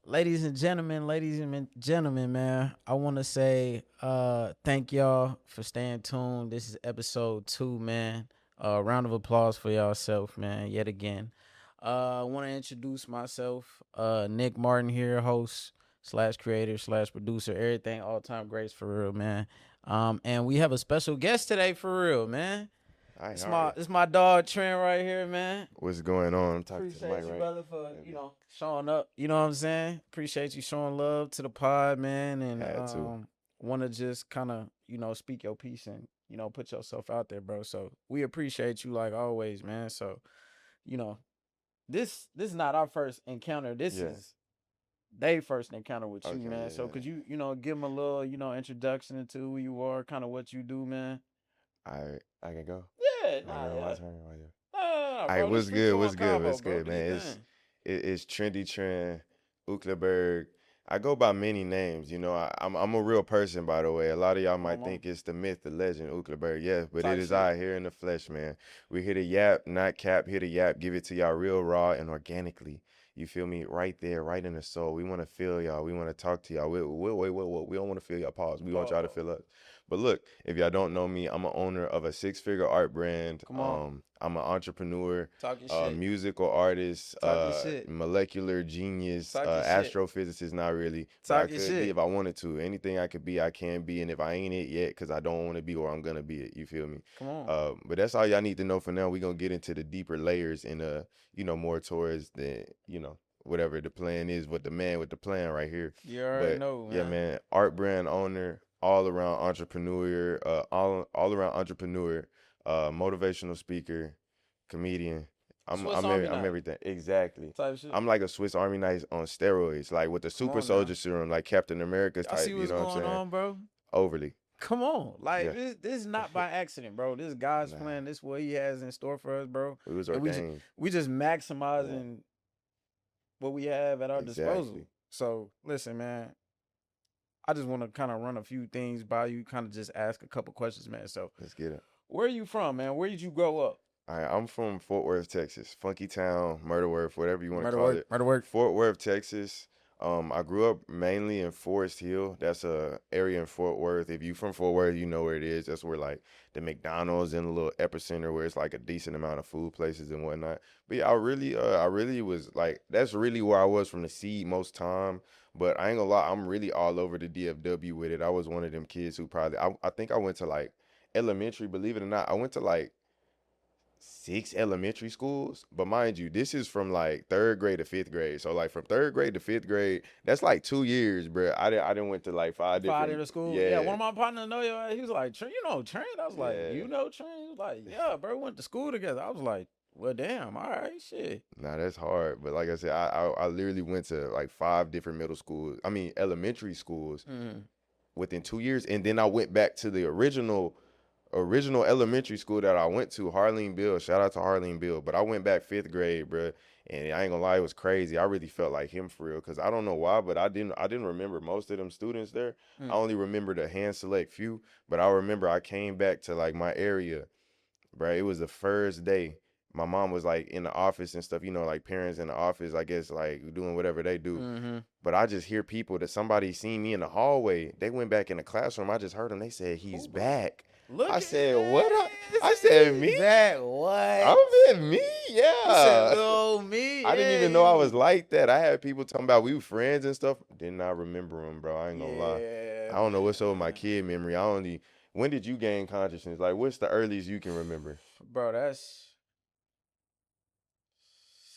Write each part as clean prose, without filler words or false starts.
ladies and gentlemen, man, I want to say thank y'all for staying tuned. This is episode 2, man. Round of applause for yourself, man, yet again. I want to introduce myself. Nick Martin here, host slash creator slash producer, everything all time greats for real, man. And we have a special guest today for real, man. All right, It's all my right. it's my dog Trent right here, man. What's going on? I'm talking to the Appreciate mic, you, right? brother, for Yeah, showing up. You know what I'm saying? Appreciate you showing love to the pod, man, and had to. want to just kind of speak your piece and put yourself out there, bro. So we appreciate you like always, man. So you know this is not our first encounter. This Yeah. is they first encounter with you, Okay. man. So Yeah. could you give them a little introduction into who you are, kind of what you do, man? All right. I can go. Yeah, My nah, turn. My yeah. turn. My turn. Nah, All right. bro. This What's three, good? two, one What's good? combo, What's bro. good, Do your man? thing. It's Trendy Trend, Ukleberg. I go by many names. I'm a real person, by the way. A lot of y'all might Homo. think it's the myth, the legend, Ukleberg. Yes, but it Type is shit. I here in the flesh, man. We here to yap, not cap. Here to yap. Give it to y'all real raw and organically. You feel me? Right there, right in the soul. We want to feel y'all. We want to talk to y'all. We don't want to feel y'all. Pause. We want y'all to Pause. feel us. But look, if y'all don't know me, I'm an owner of a six-figure art brand. Come on. I'm an entrepreneur, Talk your shit. musical artist, Talk your shit. molecular genius, Talk your shit. astrophysicist. Not really, but I Talk your could be shit. if I wanted to. Anything I could be, I can be. And if I ain't it yet, because I don't want to be, or I'm gonna be it. You feel me? Come on. But that's all y'all need to know for now. We gonna get into the deeper layers and more towards the whatever the plan is, with the man with the plan right here. You already But know, yeah, man. man, art brand owner, all around entrepreneur, all around entrepreneur, motivational speaker, comedian. I'm Swiss I'm Army I'm knife everything. Exactly. type shit. I'm like a Swiss Army knife on steroids, like with the Come super on now. soldier serum, like Captain America's I see type. You what's know what I'm going saying? on, bro. Overly. Come on. Like Yeah. this is not by accident, bro. This God's Nah. plan. This what he has in store for us, bro. We was And ordained. we just Yeah. maximizing what we have at our disposal. Exactly. So listen, man. I just want to kind of run a few things by you, kind of just ask a couple questions, man. So Let's get it. where are you from, man? Where did you grow up? All right, I'm from Fort Worth, Texas. Funky Town, Murderworth, whatever you want to Murder call work, it. murder work. Fort Worth, Texas. I grew up mainly in Forest Hill. That's a area in Fort Worth. If you from Fort Worth, you know where it is. That's where like the McDonald's and a little epicenter where it's like a decent amount of food places and whatnot. But yeah, I really was like that's really where I was from the seed most time. But I ain't gonna lie, I'm really all over the DFW with it. I was one of them kids who probably I think I went to like elementary, believe it or not. I went to like six elementary schools, but mind you, this is from like third grade to fifth grade. So like from third grade to fifth grade, that's like 2 years, bro. I didn't went to like five Five different. to school. Yeah, Yeah, one of my partners know you. He was like, Trent, you know Trent? I was like, yeah. you know Trent? He was like, yeah, bro, we went to school together. I was like, well, damn, all right, shit. Nah, that's hard. But like I said, I literally went to like five different middle schools. I mean elementary schools Mm. within 2 years, and then I went back to the original elementary school that I went to, Harleen Bill. Shout out to Harleen Bill. But I went back fifth grade, bro, and I ain't gonna lie, it was crazy. I really felt like him for real, cause I don't know why, but I didn't remember most of them students there. I Mm. only remember the hand select few. But I remember I came back to like my area, bro. It was the first day. My mom was like in the office and stuff, like parents in the office, I guess, like doing whatever they do. Mm-hmm. But I just hear people that somebody seen me in the hallway. They went back in the classroom. I just heard them. They said he's back. Look I at said, what? I said, this. me? That what? I said, me? He said, Yeah. little me. I didn't Yeah, even know I was like that. I had people talking about we were friends and stuff. Did not remember him, bro. I ain't gonna lie. yeah, I don't know what's over my man. kid memory. When did you gain consciousness? Like, what's the earliest you can remember? Bro, that's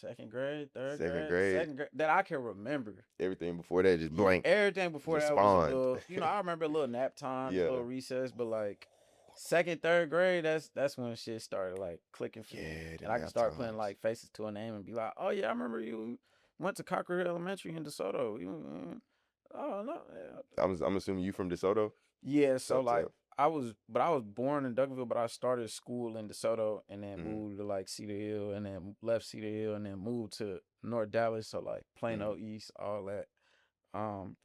second grade, third Second grade, grade. second grade that I can remember. Everything before that just blank, Everything before just that was a spawned. little, I remember a little nap time, a Yeah. little recess, but like second, third grade, that's when shit started like clicking for me, Yeah, the and I can nap start putting times. like faces to a name and be like, oh yeah, I remember you went to Cocker Hill Elementary in DeSoto. Oh no, yeah. I'm assuming you from DeSoto. Yeah, so Tough, like tough. I was born in Duncanville, but I started school in DeSoto and then Mm, moved to like Cedar Hill and then left Cedar Hill and then moved to North Dallas, so like mm, Plano East, all that.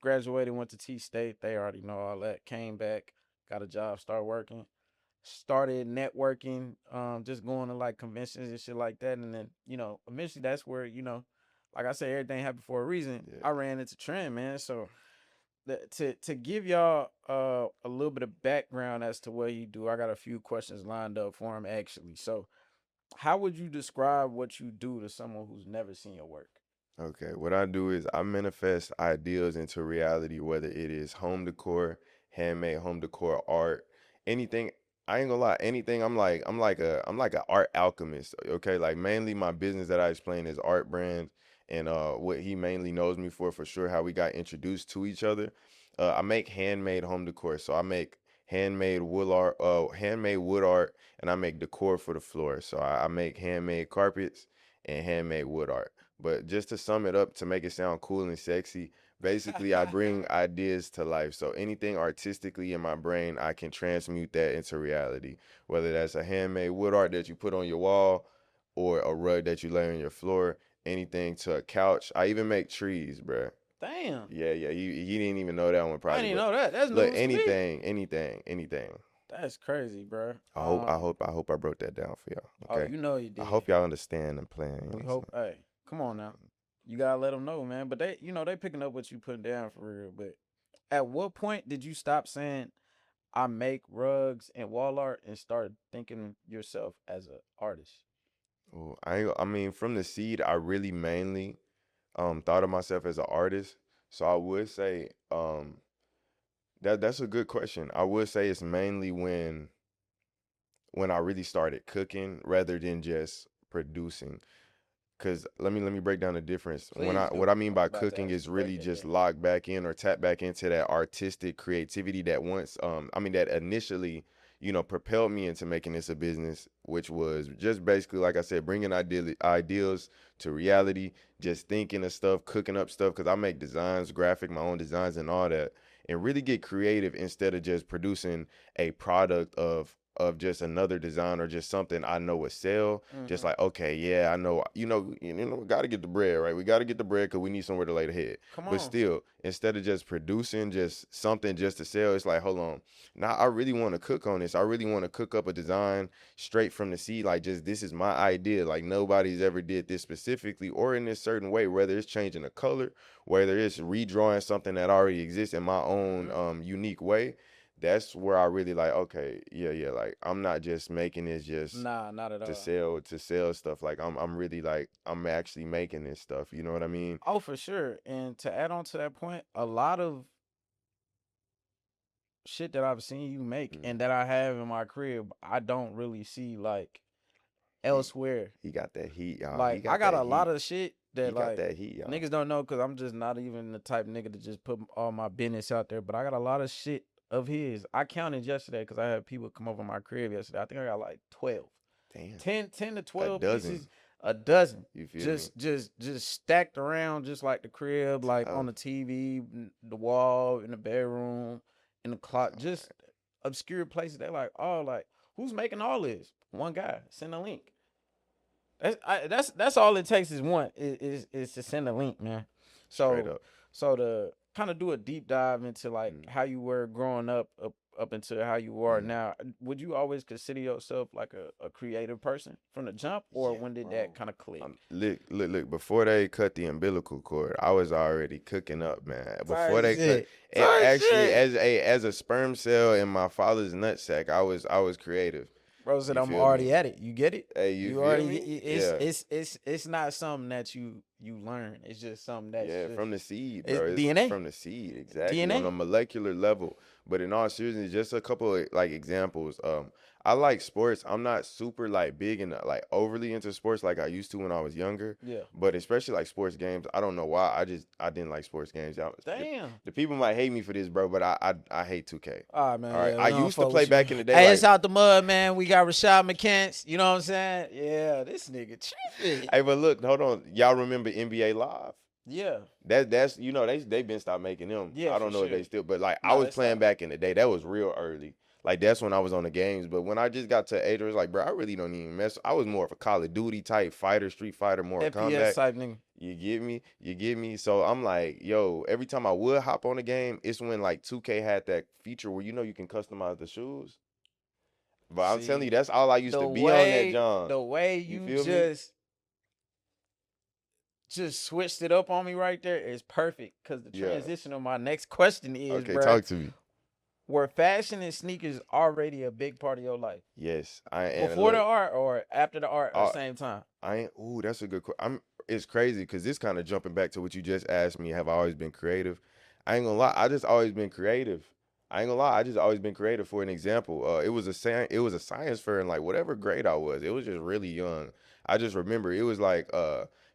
Graduated, went to T State. They already know all that. Came back, got a job, started working, started networking, just going to like conventions and shit like that. And then, eventually that's where, like I said, everything happened for a reason. Yeah. I ran into trend, man. So to give y'all a little bit of background as to what you do, I got a few questions lined up for him actually. So, how would you describe what you do to someone who's never seen your work? Okay, what I do is I manifest ideas into reality, whether it is home decor, handmade home decor, art, anything. I ain't gonna lie, anything. I'm like a art alchemist. Okay, like mainly my business that I explain is art brands, and what he mainly knows me for sure. How we got introduced to each other. I make handmade home decor, so I make handmade wood art, and I make decor for the floor. So I make handmade carpets and handmade wood art. But just to sum it up, to make it sound cool and sexy, basically I bring ideas to life. So anything artistically in my brain, I can transmute that into reality. Whether that's a handmade wood art that you put on your wall or a rug that you lay on your floor, anything to a couch. I even make trees, bruh. Damn, Yeah, yeah. He didn't even know that one I probably, didn't but know that. That's look, news to me. anything. That's crazy, bro. I broke that down for y'all. Oh, Okay. you know you I did. hope y'all understand the plan. You know We what I'm hope. saying? Hey, come on now. You gotta let them know, man. But they picking up what you putting down for real. But at what point did you stop saying I make rugs and wall art and start thinking yourself as an artist? Oh, I mean, from the seed, I really mainly thought of myself as an artist. So I would say that's a good question. I would say it's mainly when I really started cooking rather than just producing. Cause let me break down the difference. Please What do. I mean I was by about to cooking ask you is to break really that just down. log back in or tap back into that artistic creativity that once I mean that initially propelled me into making this a business, which was just basically like I said, bringing ideals to reality, just thinking of stuff, cooking up stuff. Cause I make designs, my own designs and all that, and really get creative instead of just producing a product of just another design or just something I know would sell. Just Mm-hmm. like, okay, yeah, I know, we got to get the bread, right? We got to get the bread because we need somewhere to lay the head. Come But on. still, instead of just producing just something just to sell, it's like, hold on, now I really want to cook on this. I really want to cook up a design straight from the seed. Like, just this is my idea. Like, nobody's ever did this specifically or in this certain way. Whether it's changing the color, whether it's redrawing something that already exists in my own Mm-hmm. unique way, that's where I really like, okay, yeah, yeah, like I'm not just making this just Nah, not at all. to sell stuff. Like I'm really like I'm actually making this stuff. You know what I mean? Oh, for sure. And to add on to that point, a lot of shit that I've seen you make Mm. and that I have in my crib, I don't really see like He elsewhere. he got that heat, y'all. He Like I got got that a lot heat. of shit He that got like that heat, y'all. niggas don't know because I'm just not even the type of nigga to just put all my business out there. But I got a lot of shit of his. I counted yesterday because I had people come over my crib yesterday. I think I got like 12. Damn, 10 to a 12 dozen. pieces, a dozen. You feel me? Just stacked around just like the crib, like on Tough. the TV, the wall, in the bedroom, in the clock, just obscure places. They're like, oh, like who's making all this? One guy. Send a link. That's all it takes is one is to send a link, man. Straight So up. so to kind of do a deep dive into like Mm, how you were growing up into how you are mm. now, would you always consider yourself like a creative person from the jump, or Yeah, when did that bro. kind of click? Look. Before they cut the umbilical cord, I was already cooking up, man. Before Type they cut, shit. Type actually, shit. as a sperm cell in my father's nutsack, I was creative. Bro said You I'm feel me? already at it. You get it? Hey, you You feel already me? it's Yeah, it's not something that you learn. It's just something that's yeah. just From the seed, it's bro. It's DNA. from the seed, exactly on a DNA. molecular level. But in all seriousness, just a couple of like examples. I like sports. I'm not super like big and like overly into sports like I used to when I was younger. Yeah. But especially like sports games, I don't know why. I didn't like sports games. Damn. The people might hate me for this, bro, but I hate 2K. All right, man. All right, Yeah, I we don't used to fuck play with you. back in the day Hey, it's like, out the mud, man. We got Rashad McCants. You know what I'm saying? Yeah, this nigga tripping. hey, but look, hold on. Y'all remember NBA Live? Yeah, That's they been stopped making them. yeah, I for don't know if sure. they still, but like I Nah, was that's playing stop. back in the day. That was real early. Like that's when I was on the games. But when I just got to age, where it's like, bro, I really don't even mess. I was more of a Call of Duty type fighter, Street Fighter, Mortal FPS Kombat. type nigga. You get me? You get me? So I'm like, yo, every time I would hop on the game, it's when like 2K had that feature where you can customize the shoes. But I'm telling you, See, that's all I used the to be on that way John. the way You you feel me? just switched it up on me right there. It's perfect because the Yeah. transition of my next question is, Okay, bruh, talk to me. were fashion and sneakers already a big part of your life? Yes, I and Before the look, art or after the art or I, same time? I ain't. Ooh, that's a good. I'm. It's crazy because this kind of jumping back to what you just asked me. Have I always been creative? I ain't gonna lie. I just always been creative. I ain't gonna lie. I just always been creative. For an example, it was a It was a science fair in like whatever grade I was. It was just really young. I just remember it was like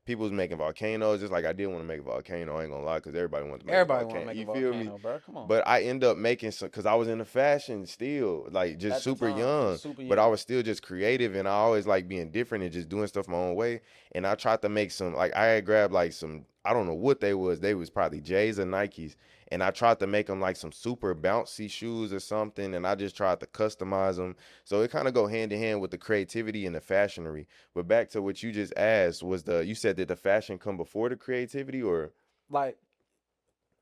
people was making volcanoes. Just like I did want to make a volcano. I ain't gonna lie because everybody wanted to make a Everybody want to volcano. make a You feel me? volcano, bro. Come on. But I end up making some because I was into fashion still, like just At the super time, young. just super But I young. was still just creative, and I always like being different and just doing stuff my own way. And I tried to make some like I had grabbed like some I don't know what they was. They was probably J's or Nikes, and I tried to make them like some super bouncy shoes or something. And I just tried to customize them. So it kind of go hand in hand with the creativity and the fashionery. But back to what you just asked was you said did the fashion come before the creativity or? Like,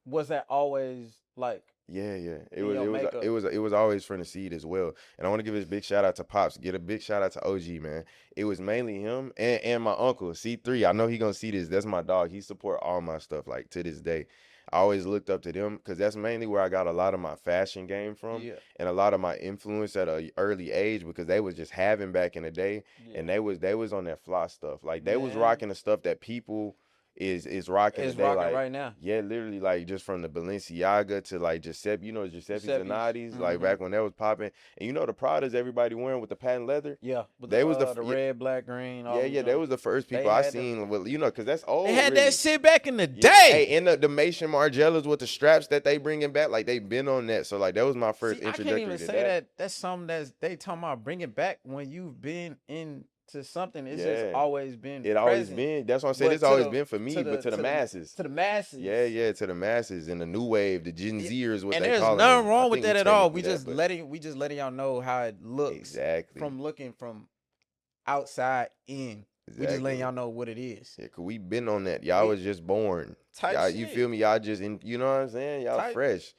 was that always like Yeah, yeah. It in was your it was makeup? it was always from the seed as well. And I want to give a big shout out to Pops. Get a big shout out to OG, man. It was mainly him and my uncle, C3. I know he gonna see this. That's my dog. He support all my stuff like to this day. I always looked up to them because that's mainly where I got a lot of my fashion game from Yeah, and a lot of my influence at a early age because they was just having back in the day yeah. and they was on that fly stuff. Like they was Man, rocking the stuff that people is rocking it's today. rocking Like right now. yeah, literally like just from the Balenciaga to like Giuseppe, Giuseppe's and Giuseppe's. Nadi's, like Mm-hmm. back when that was popping. And the Pradas everybody wearing with the patent leather. Yeah, with They was the red, black, green, all yeah, them yeah, they joints. was the first They people I had them. seen with because that's They old had that really. shit back in the Yeah, hey, day. and the Mason Margellas with the straps that they bringing back, like they been on that. So like that was my first See, I can't introductory even to say that. that. That's something that's they talking about bring it back when you've been into something. It's just Yeah, always been it always present, been. That's what I'm saying. but It's always been for me, but to the to the masses. to the masses. Yeah, yeah, to the masses and the new wave, the Gen Yeah, Zers, what and they there's calling nothing them. I wrong with think we that at all. technically that, but We just letting y'all know how it looks exactly, from looking from outside in. We just letting exactly. y'all know what it is. Yeah, cause we been on that. Y'all We was just born. type Y'all, you shit. feel me? Y'all just in. You know what I'm saying? Y'all Type. fresh.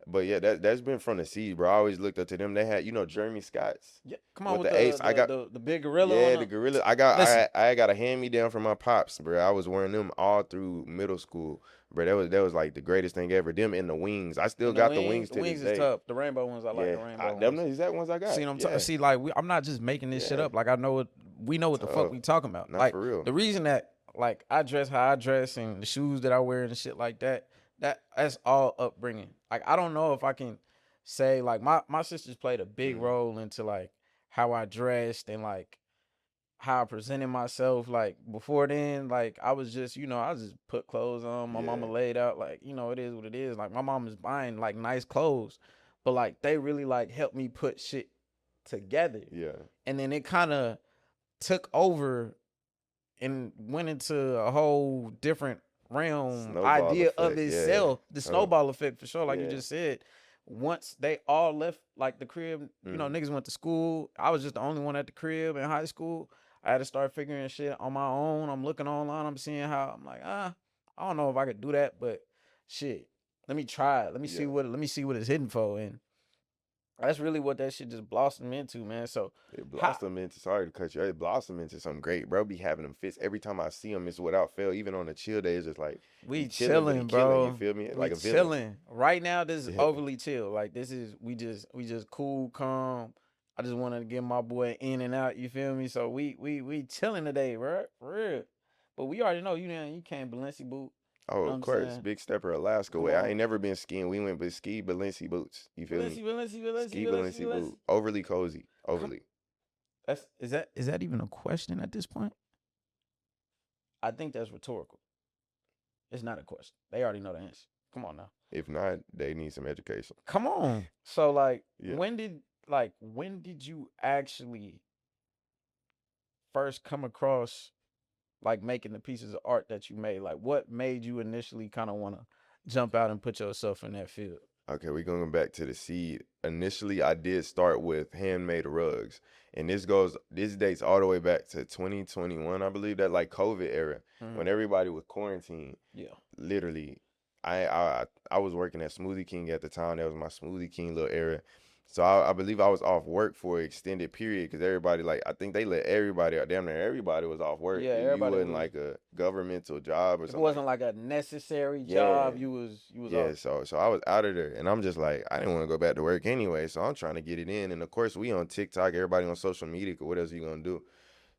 But yeah, that's been from the seed, bro. I always looked up to them. They had, Jeremy Scott's Yeah, come on with with the apes. I got, the big gorilla on yeah, the them. gorilla. Listen, I got a hand me down from my pops, bro. I was wearing them all through middle school, bro. That was like the greatest thing ever. Them and the wings. I still and got the wings the to this wings is day. tough. The rainbow ones, I like Yeah, the rainbow them ones. the exact ones I got. See what I'm talking. Yeah, See, like I'm not just making this shit yeah, up. Like I know what we know what the fuck tough. we talking about. Not Like for real. the reason that like I dress how I dress and the shoes that I wear and shit like that. That's all upbringing. Like I don't know if I can say like my sisters played a big Mm, role into like how I dressed and like how I presented myself. Like before then, like I was just, I just put clothes on. My mama yeah, laid out, like, it is what it is. Like my mom is buying like nice clothes. But like they really like helped me put shit together. yeah. And then it kind of took over and went into a whole different realm Snowball idea of effect. Yeah. itself. The Oh, snowball effect for sure, like you yeah. just said. Once they all left like the crib, Mm, niggas went to school. I was just the only one at the crib in high school. I had to start figuring shit on my own. I'm looking online, I'm seeing how I'm like, I don't know if I could do that, but shit. Let me try it. yeah. Let me see what it's hitting for. And that's really what that shit just blossomed into, man. So It how blossomed into, sorry to cut you, it blossomed into something great, bro. Be having them fits every time I see him. It's without fail. Even on the chill days, it's like he we chilling, but he chilling, killing. You bro. feel me? We Like a villain. chilling. Right now, this is Yeah. overly chill. Like this is we just cool, calm. I just wanted to get my boy in and out. You feel me? So we chilling today, bro. For real. But we already know you can't Balenci boot. Oh, You know what of I'm course. saying? Big Stepper Alaska Come way. I on. ain't never been skiing. We went but ski Balenci boots. You feel me? Ski Balenci Balenci. boot. Overly cozy. Come. Overly. That's is that even a question at this point? I think that's rhetorical. It's not a question. They already know the answer. Come on now. If not, they need some education. Come on. So like Yeah. when did you actually first come across like making the pieces of art that you made? Like what made you initially kind of want to jump out and put yourself in that field? Okay, we're going back to the seed. Initially, I did start with handmade rugs, and this dates all the way back to 2021, I believe, that like COVID era when Mm-hmm. everybody was quarantined. Yeah. Literally, I was working at Smoothie King at the time. That was my Smoothie King little era, So I believe I was off work for an extended period because everybody, like, I think they let everybody out. Damn near everybody was off work. Yeah, If you everybody wasn't was. like a governmental job or If it something like, wasn't like a necessary yeah, job, you was yeah. off. So I was out of there, and I'm just like, I didn't want to go back to work anyway. So I'm trying to get it in, and of course we on TikTok, everybody on social media. 'Cause what else you gonna do?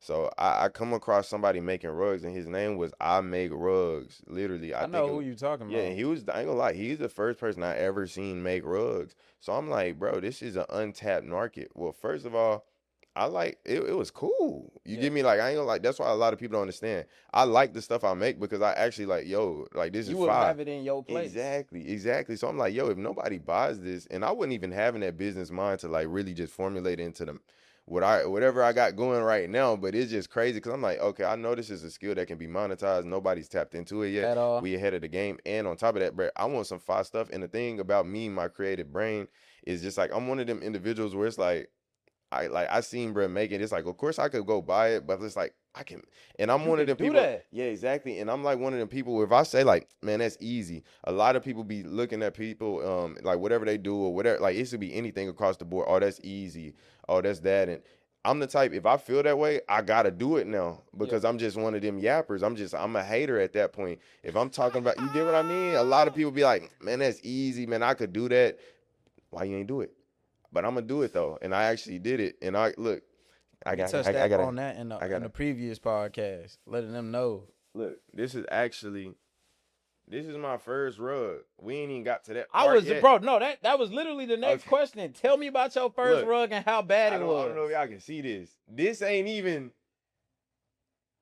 So I come across somebody making rugs, and his name was I Make Rugs. Literally, I I think know it who was, you talking yeah, and about. he was, I ain't gonna lie, he's the first person I ever seen make rugs. So I'm like, bro, this is an untapped market. Well, first of all, I like it, it was cool. You Yeah, give me like, I ain't gonna like, that's why a lot of people don't understand. I like the stuff I make because I actually like, yo, like this is you would fire. have it in your place. Exactly, exactly. So I'm like, yo, if nobody buys this, and I wasn't even having that business mind to like really just formulate into the whatever I got going right now, but it's just crazy because I'm like, okay, I know this is a skill that can be monetized. Nobody's tapped into it yet. At all. We ahead of the game, and on top of that, bro, I want some fire stuff. And the thing about me, my creative brain, is just like I'm one of them individuals where it's like I seen bro make it. It's like, of course I could go buy it, but it's like I can. And I'm You one of them could do people. that. Yeah, exactly. And I'm like one of them people where if I say like, man, that's easy. A lot of people be looking at people, like whatever they do or whatever. Like it should be anything across the board. Oh, that's easy. Oh, that's that. And I'm the type. If I feel that way, I gotta do it now Yeah. because I'm just one of them yappers. I'm a hater at that point. If I'm talking about, you get what I mean? A lot of people be like, man, that's easy. Man, I could do that. Why you ain't do it? But I'm gonna do it though, and I actually did it. And I look, We touched I that gotta, on that I in the gotta previous podcast, letting them know. look. This is my first rug. We ain't even got to that I part was yet. bro. No, that was literally the next Okay, question. Tell me about your first look, rug and how bad it I don't was. know if y'all can see this. This ain't even.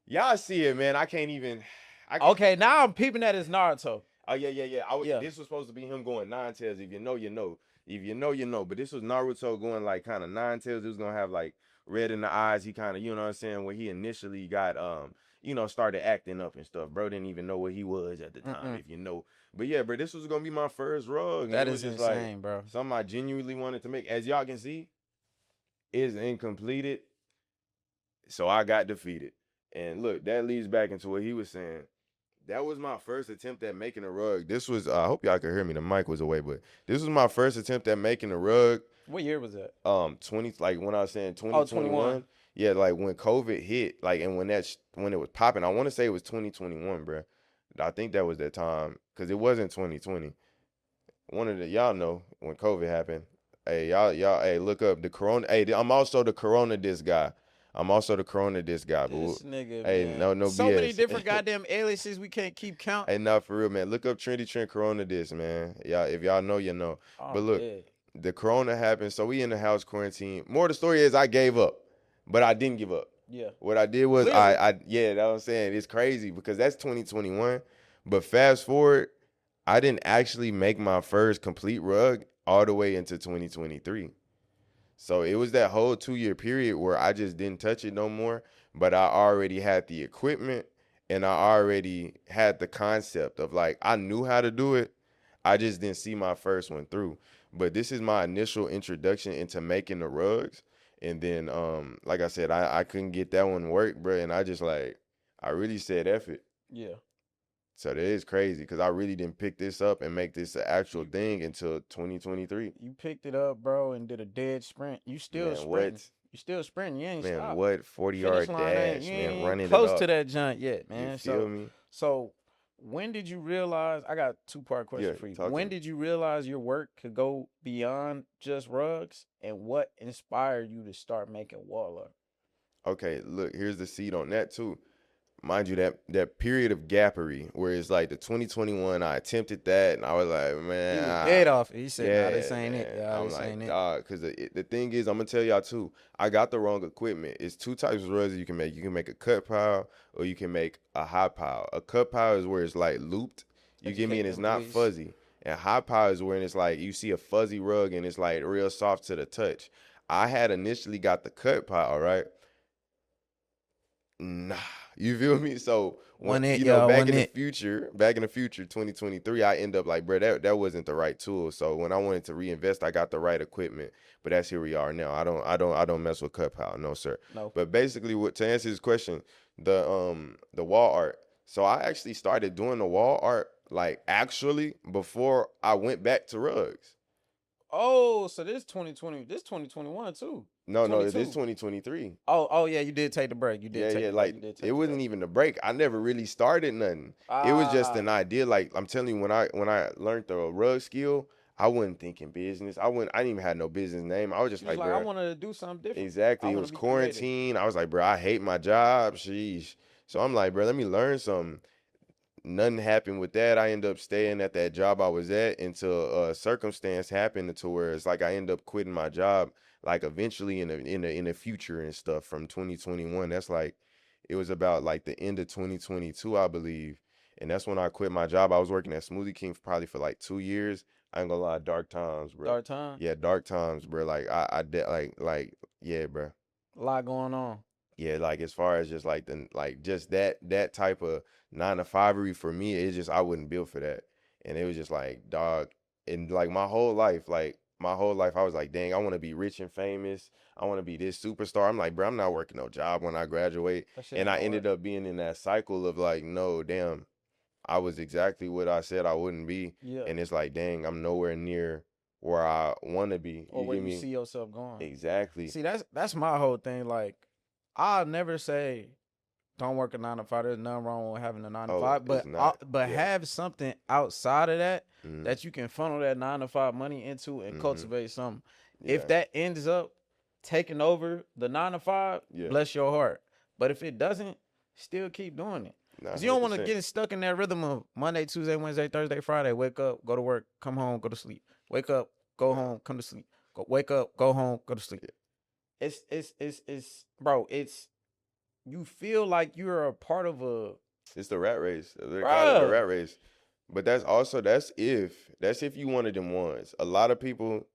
Y'all see it, man. I can't even. I can. Okay, now I'm peeping at his Naruto. Oh yeah. Yeah. This was supposed to be him going nine tails. If you know, you know. If you know, you know. But this was Naruto going like kind of nine tails. It was gonna have like red in the eyes. He kind of, you know what I'm saying, where he initially got started acting up and stuff. Bro didn't even know what he was at the time, Mm-mm. if you know. But yeah, bro, this was gonna be my first rug, and That it was is just like insane, bro. something I genuinely wanted to make. As y'all can see, is incompleted. So I got defeated. And look, that leads back into what he was saying. That was my first attempt at making a rug. This was I hope y'all could hear me. The mic was away, but this was my first attempt at making a rug. What year was that? 20, like when I was saying Oh, 21. 2021. Yeah, like when COVID hit, like, and when it was popping. I want to say it was 2021, bro. I think that was that time because it wasn't 2020. One of the y'all know when COVID happened. Hey, y'all hey, look up the corona. Hey, I'm also the corona disc guy. I'm also the corona disc guy. This nigga, Hey, man. no So many BS. different goddamn aliases we can't keep count. Hey, not for real, man. Look up Trendy Trent Corona disc, man. Y'all, if y'all know, you know. But I'm look, dead. the corona happened, so we in the house quarantine. More of the story is I gave up, but I didn't give up. Yeah. What I did was Clearly. yeah, that's what I'm saying. It's crazy because that's 2021. But fast forward, I didn't actually make my first complete rug all the way into 2023. So it was that whole 2 year period where I just didn't touch it no more. But I already had the equipment and I already had the concept of like I knew how to do it. I just didn't see my first one through. But this is my initial introduction into making the rugs. And then like I said, I couldn't get that one work, bro. And I just like I really said F it. Yeah. So that is crazy because I really didn't pick this up and make this an actual You, thing until 2023. you picked it up, bro, and did a dead sprint. You still Man, sprinting. what? You still sprinting. You ain't Man, stopped. what? 40 Finish yard line ain't dash, you man, ain't running it close to up. that junk yet, You man. feel me? So when did you realize? I got two-part Yeah, question for you. talk to When me. did you realize your work could go beyond just rugs, and what inspired you to start making wall art? Okay, look, here's the seed on that too. Mind you, that period of gappery where it's like the 2021, I attempted that and I was like, He man, was dead off it. He said, "Nah, this yeah, ain't it. man. Yeah, I'm this ain't like, it." dog, because the thing is, I'm gonna tell y'all too, I got the wrong equipment. It's two types of rugs that you can make. You can make a cut pile or you can make a high pile. A cut pile is where it's like looped. You get me, Educate and it's them, not please. fuzzy. And high pile is where it's like you see a fuzzy rug and it's like real soft to the touch. I had initially got the cut pile, right? Nah, you feel me? So when One it, y'all. One it. back in the future, 2023, I end up like, bro, that wasn't the right tool. So when I wanted to reinvest, I got the right equipment. But that's here we are now. I don't mess with cut pile, no sir. No. But basically, what to answer this question, the wall art. So I actually started doing the wall art like actually before I went back to rugs. Oh, so this 2020, this 2021 too. No, this 22. 2023. Oh yeah, you did take the break. You did Yeah, take yeah, the break. like You did it take the break. wasn't even a break. I never really started nothing. It was just Ah, an idea. Like I'm telling you, when I learned the rug skill, I wasn't thinking business. I didn't even have no business name. I was just you was like, like, I bro, wanted to do something different. I exactly. It want to was be creative. quarantine. I was like, bro, I hate my job. Sheesh. So I'm like, bro, let me learn something. Nothing happened with that. I ended up staying at that job I was at until a circumstance happened to where it's like I ended up quitting my job like eventually in the future and stuff from 2021. That's like it was about like the end of 2022, I believe. And that's when I quit my job. I was working at Smoothie King probably for like 2 years. I ain't gonna lie, dark times, bro. Dark time. Yeah, dark times, bro. Like I did like yeah, bro. A lot going on. Yeah, like as far as just like the like just that type of 9 to 5ery for me, it's just I wouldn't build for that. And it was just like dog, and like my whole life, I was like, dang, I want to be rich and famous. I want to be this superstar. I'm like, bro, I'm not working no job when I graduate. That shit And ain't I gonna ended work. up being in that cycle of like, no, damn, I was exactly what I said I wouldn't be. Yeah. And it's like, dang, I'm nowhere near where I want to be. Or You where get you me? see yourself going. Exactly. See, that's my whole thing. Like, I'll never say don't work a 9 to 5. There's nothing wrong with having a nine to Oh, five, it's but not. but Yeah. have something outside of that Mm-hmm. that you can funnel that 9 to 5 money into and Mm-hmm. cultivate something. If Yeah. that ends up taking over the 9 to 5, Yeah. bless your heart. But if it doesn't, still keep doing it. Nah, Cause you don't want to 100%. get stuck in that rhythm of Monday, Tuesday, Wednesday, Thursday, Friday. Wake up, go to work, come home, go to sleep. Wake up, go No. home, come to sleep. Go wake up, go home, go to sleep. Yeah. It's bro. It's you feel like you're a part of a It's the rat race. They call it the bruh. rat race. But that's if you one of them ones. A lot of people,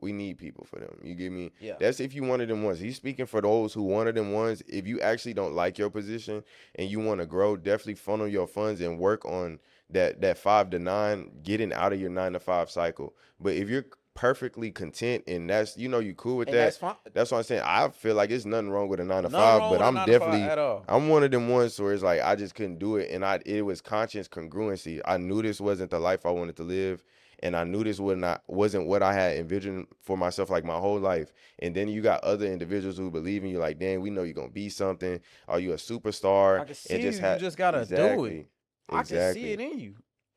we need people for them. You get me? Yeah. That's if you one of them ones. He's speaking for those who one of them ones. If you actually don't like your position and you want to grow, definitely funnel your funds and work on that 5 to 9, getting out of your 9 to 5 cycle. But if you're perfectly content and that's you cool with And that's that, fine. that's what I'm saying. I feel like it's nothing wrong with a nine to Nothing five, wrong but with a I'm 9 to 5 definitely at all. I'm one of them ones where it's like I just couldn't do it, and it was conscious congruency. I knew this wasn't the life I wanted to live, and I knew this wasn't what I had envisioned for myself like my whole life. And then you got other individuals who believe in you, like, damn, we know you're gonna be something. Are you a superstar? I can And see just you. You had just gotta do it. exactly, I can see it exactly in you.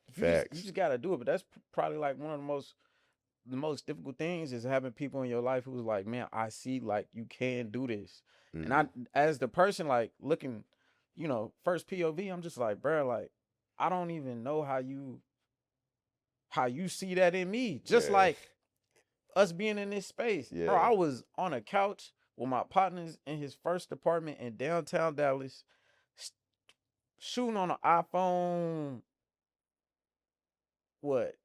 If you facts. just gotta do it. But that's probably like one of the most difficult things is having people in your life who's like, man, I see like you can do this. And Mm, I, as the person like looking, first POV, I'm just like, bro, like I don't even know how you see that in me. Just yeah, like us being in this space, bro. yeah. I was on a couch with my partners in his first apartment in downtown Dallas, shooting on an iPhone, what,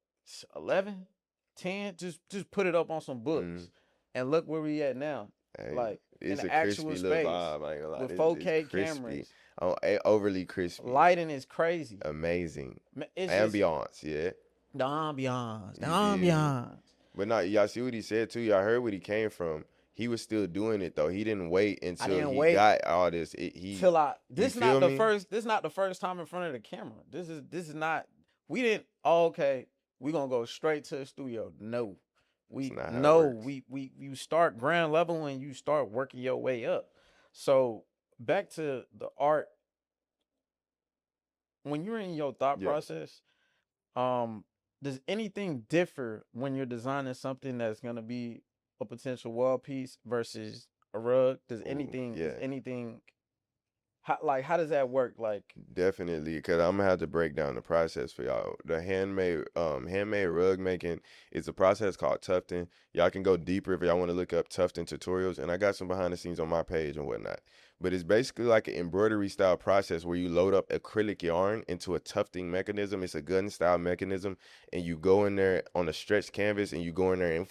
11, 10, just put it up on some Mm, books, and look where we at now, hey, like in it's an a actual crispy little space vibe. I ain't gonna lie, with it's 4K crispy. cameras, Oh, overly crispy, lighting is crazy. amazing It's just ambiance. Yeah, the you feel me? ambiance. But not y'all see what he said too. Y'all heard what he came from. He was still doing it though. He didn't wait I until didn't he wait got all this. till I. You This not feel the me? first. This not the first time in front of the camera. This is not. We didn't. Oh, okay, we gonna go straight to the studio. No, It's we not how it no. works. We you start ground level and you start working your way up. So back to the art. When you're in your thought Yeah. process, um, does anything differ when you're designing something that's gonna be a potential wall piece versus a rug? Does Ooh, anything is yeah. anything how does that work? Like, Definitely, because I'm gonna have to break down the process for y'all. The handmade rug making is a process called tufting. Y'all can go deeper if y'all want to look up tufting tutorials, and I got some behind the scenes on my page and whatnot. But it's basically like an embroidery style process where you load up acrylic yarn into a tufting mechanism. It's a gun style mechanism, and you go in there on a stretched canvas, and you go in there